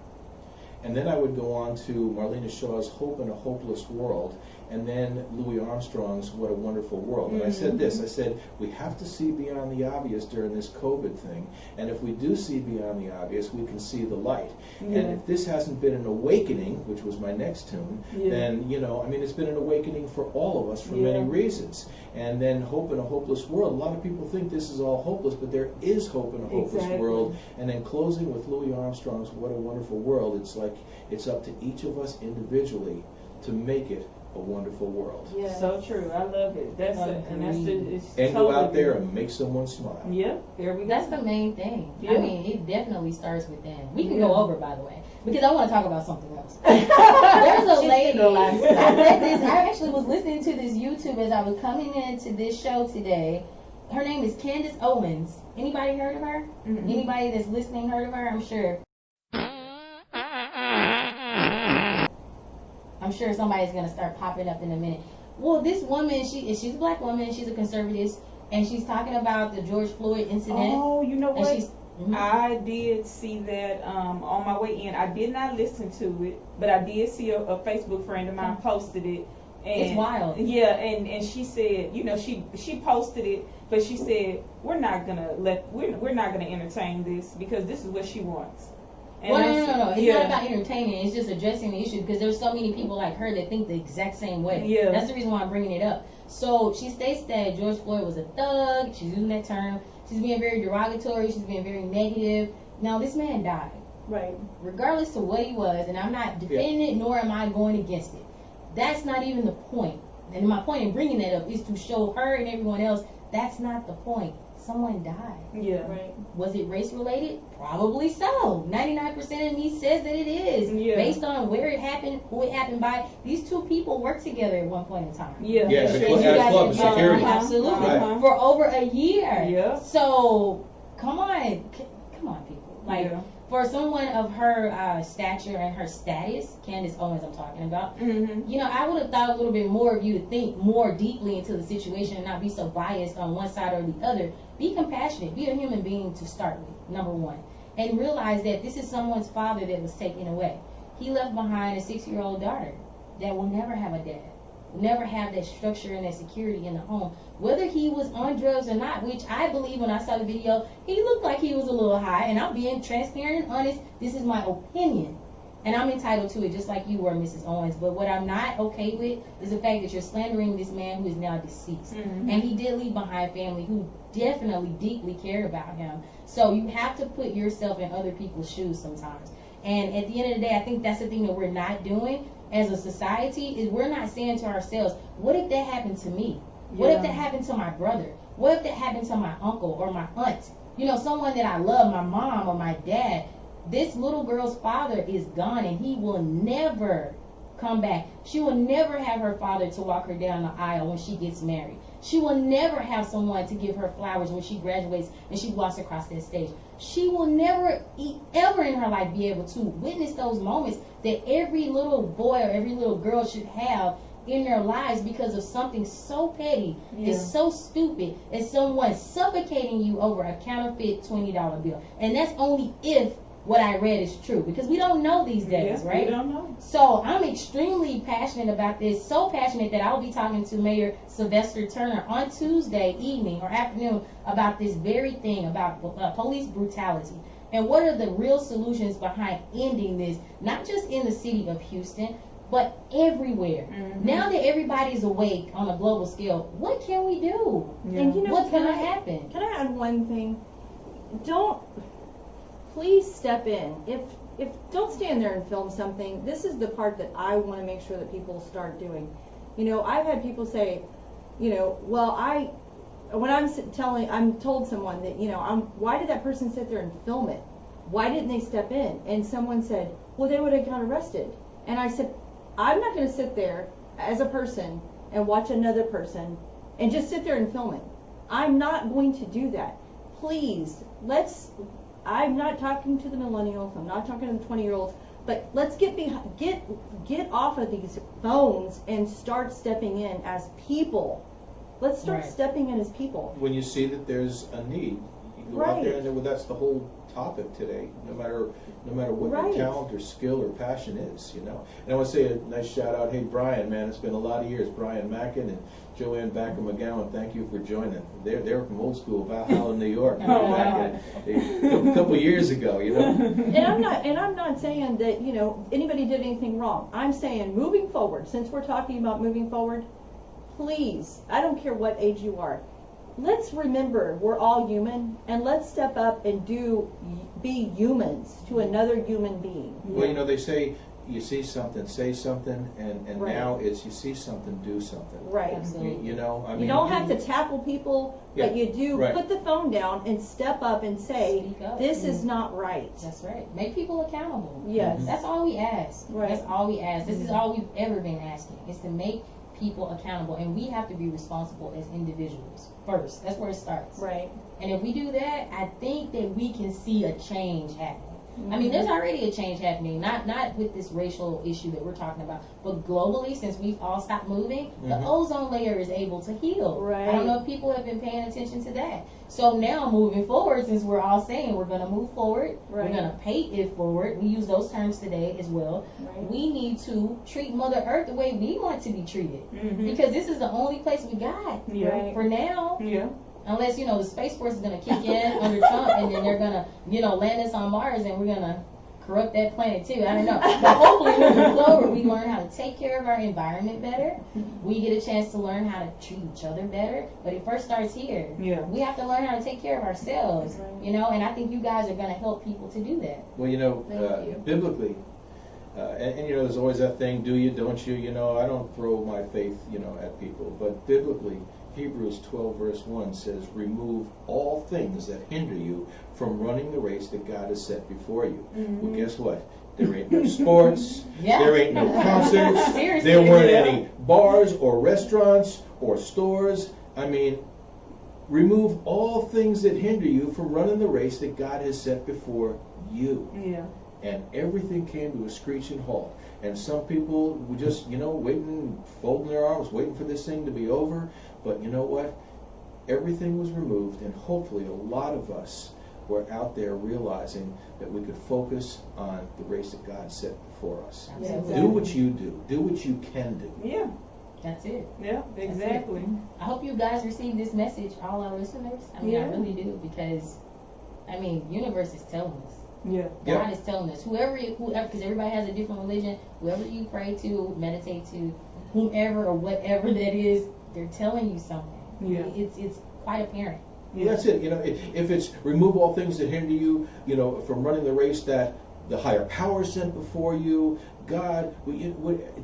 And then I would go on to Marlena Shaw's Hope in a Hopeless World, and then Louis Armstrong's What a Wonderful World. And I said this, I said, we have to see beyond the obvious during this COVID thing, and if we do see beyond the obvious, we can see the light. And if this hasn't been an awakening, which was my next tune, then, it's been an awakening for all of us for many reasons. And then Hope in a Hopeless World, a lot of people think this is all hopeless, but there is hope in a hopeless world. And then closing with Louis Armstrong's What a Wonderful World, it's like it's up to each of us individually to make it a wonderful world. Yeah. So true. I love it. That's it. And go out there and make someone smile. Yeah. There we go. That's the main thing. Yeah. I mean, it definitely starts within. We can go over, by the way, because I want to talk about something else. There's a lady. I read this. I actually was listening to this YouTube as I was coming into this show today. Her name is Candace Owens. Anybody heard of her? Mm-hmm. Anybody that's listening heard of her? I'm sure somebody's going to start popping up in a minute. Well, this woman, she's a black woman. She's a conservative, and she's talking about the George Floyd incident. Oh, you know what? And I did see that on my way in. I did not listen to it, but I did see a Facebook friend of mine posted it. And it's wild. Yeah, and she said, she posted it, but she said we're not gonna entertain this because this is what she wants. And no. It's not about entertaining. It's just addressing the issue because there's so many people like her that think the exact same way. Yeah. That's the reason why I'm bringing it up. So she states that George Floyd was a thug. She's using that term. She's being very derogatory. She's being very negative. Now, this man died. Right. Regardless of what he was, and I'm not defending it, nor am I going against it. That's not even the point. And my point in bringing that up is to show her and everyone else that's not the point. Someone died. Yeah. Right. Was it race related? Probably so. 99% of me says that it is. Yeah. Based on where it happened, who it happened by. These two people worked together at one point in time. Yeah. Yeah, Sure, at you a guys club, can- security. Absolutely. Right. For over a year. Yeah. So, come on people. Like, Yeah. for someone of her stature and her status, Candace Owens I'm talking about, Mm-hmm. I would have thought a little bit more of you to think more deeply into the situation and not be so biased on one side or the other. Be compassionate. Be a human being to start with, number one. And realize that this is someone's father that was taken away. He left behind a 6-year-old daughter that will never have a dad, will never have that structure and that security in the home. Whether he was on drugs or not, which I believe when I saw the video, he looked like he was a little high. And I'm being transparent and honest. This is my opinion. And I'm entitled to it just like you were, Mrs. Owens. But what I'm not okay with is the fact that you're slandering this man who is now deceased. Mm-hmm. And he did leave behind family who definitely deeply cared about him. So you have to put yourself in other people's shoes sometimes. And at the end of the day, I think that's the thing that we're not doing as a society is we're not saying to ourselves, what if that happened to me? What if that happened to my brother? What if that happened to my uncle or my aunt? Someone that I love, my mom or my dad. This little girl's father is gone and he will never come back. She will never have her father to walk her down the aisle when she gets married. She will never have someone to give her flowers when she graduates and she walks across that stage. She will never, ever in her life be able to witness those moments that every little boy or every little girl should have in their lives because of something so petty. It's so stupid as someone suffocating you over a counterfeit $20 bill. And that's only if what I read is true, because we don't know these days, right? We don't know. So I'm extremely passionate about this, so passionate that I'll be talking to Mayor Sylvester Turner on Tuesday evening or afternoon about this very thing, about police brutality. And what are the real solutions behind ending this, not just in the city of Houston, but everywhere. Now that everybody's awake on a global scale, what can we do? And you know, what's going to happen? Can I add one thing? Please step in. If don't stand there and film something. This is the part that I want to make sure that people start doing. You know, I've had people say, you know, well, when I'm told someone that, you know, why did that person sit there and film it? Why didn't they step in? And someone said, well, they would have got arrested. And I said, I'm not going to sit there as a person and watch another person and just sit there and film it. I'm not going to do that. Please, I'm not talking to the millennials, I'm not talking to the 20-year-olds, but let's get off of these phones and start stepping in as people. Let's start stepping in as people. When you see that there's a need, you go out there, and that's the whole topic today. No matter what your talent or skill or passion is, you know. And I want to say a nice shout out. Hey, Brian, man, it's been a lot of years. Brian Mackin and Joanne Backer McGowan, thank you for joining. They're from old school Valhalla, New York. Back a couple years ago, you know. And I'm not saying that, you know, anybody did anything wrong. I'm saying moving forward, since we're talking about moving forward, please, I don't care what age you are, let's remember we're all human, and let's step up and be humans to another human being. Well, you know, they say you see something, say something, and now it's you see something, do something. Right. You know, I mean, you don't have to tackle people, but you do put the phone down and step up and say, this is not right. That's right. Make people accountable. Yes. That's all we ask. Right. That's all we ask. This is all we've ever been asking, is to make people accountable, and we have to be responsible as individuals first. That's where it starts. Right. And if we do that, I think that we can see a change happening. I mean, there's already a change happening, not with this racial issue that we're talking about, but globally, since we've all stopped moving, the ozone layer is able to heal. Right. I don't know if people have been paying attention to that. So now, moving forward, since we're all saying we're going to move forward, we're going to pay it forward, we use those terms today as well, we need to treat Mother Earth the way we want to be treated. Because this is the only place we got for now. Yeah. Unless, you know, the Space Force is going to kick in under Trump, and then they're going to, you know, land us on Mars, and we're going to corrupt that planet too. I don't know. But hopefully moving forward, we learn how to take care of our environment better. We get a chance to learn how to treat each other better. But it first starts here. Yeah. We have to learn how to take care of ourselves, you know, and I think you guys are going to help people to do that. Well, you know, biblically, and you know, there's always that thing, do you, don't you? You know, I don't throw my faith, you know, at people. But biblically, Hebrews 12 verse 1 says, remove all things that hinder you from running the race that God has set before you. Well, guess what? There ain't no sports, there ain't no concerts, there weren't any bars or restaurants or stores. I mean, remove all things that hinder you from running the race that God has set before you. Yeah. And everything came to a screeching halt. And some people were just, you know, waiting, folding their arms, waiting for this thing to be over. But you know what? Everything was removed, and hopefully a lot of us were out there realizing that we could focus on the race that God set before us. Yeah, Do what you do. Do what you can do. Yeah. That's it. Yeah, exactly. I hope you guys receive this message, all our listeners. I mean, I really do, because, I mean, universe is telling us. Yeah. God is telling us, whoever, because everybody has a different religion, whoever you pray to, meditate to, whomever or whatever that is, they're telling you something. Yeah. It's quite apparent. Yeah, that's it. You know, if it's remove all things that hinder you, you know, from running the race that the higher power sent before you, God,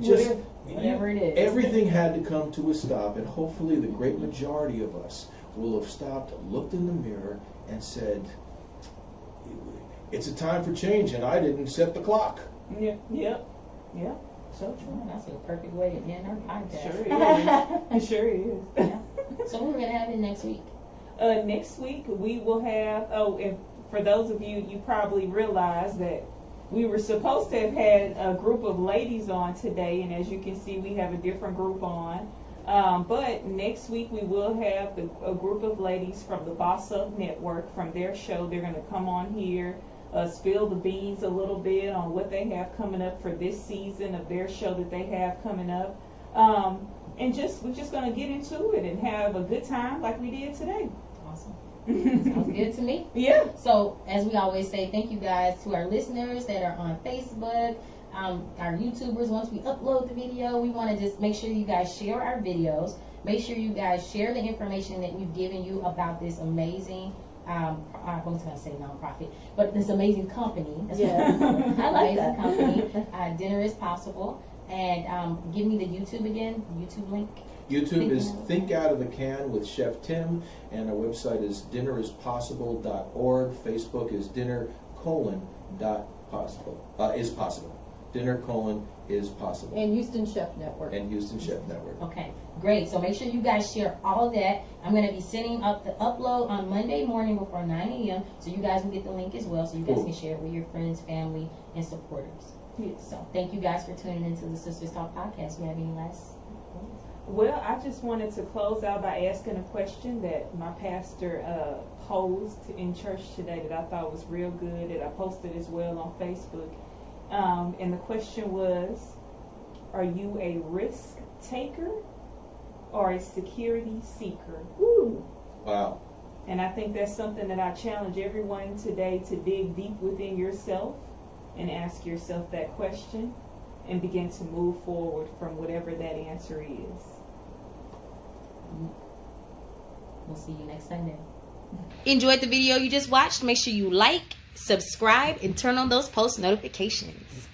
just whatever it is. Everything had to come to a stop, and hopefully the great majority of us will have stopped, looked in the mirror, and said, it's a time for change, and I didn't set the clock. Yeah. Yeah. Yeah. So true. That's a perfect way to end our podcast. Sure is. It sure is. Yeah. So we're gonna have it next week. Next week we will have. Oh, and for those of you, you probably realize that we were supposed to have had a group of ladies on today, and as you can see, we have a different group on. But next week we will have a group of ladies from the Boss Up Network from their show. They're going to come on here, spill the beans a little bit on what they have coming up for this season of their show that they have coming up. And we're just going to get into it and have a good time like we did today. Awesome. Sounds good to me. Yeah. So, as we always say, thank you guys to our listeners that are on Facebook, our YouTubers. Once we upload the video, we want to just make sure you guys share our videos. Make sure you guys share the information that we've given you about this amazing, I was going to say nonprofit, but this amazing company. That's Yeah. what I like amazing that. company. Dinner is Possible. And give me the YouTube again, YouTube link. YouTube is Think Out of the Can with Chef Tim, and our website is dinnerispossible.org. Facebook is is possible. Dinner: is possible. And Houston Chef Network. And Houston Chef Network. Okay, great. So make sure you guys share all of that. I'm going to be sending up the upload on Monday morning before 9 a.m. So you guys will get the link as well, so you guys Cool. can share it with your friends, family, and supporters. Yes. So thank you guys for tuning into the Sisters Talk podcast. You have any last words? Well, I just wanted to close out by asking a question that my pastor posed in church today that I thought was real good, that I posted as well on Facebook. And the question was, are you a risk taker or a security seeker? Ooh. Wow. And I think that's something that I challenge everyone today to dig deep within yourself and ask yourself that question and begin to move forward from whatever that answer is. We'll see you next Sunday. Enjoyed the video you just watched? Make sure you like, subscribe, and turn on those post notifications.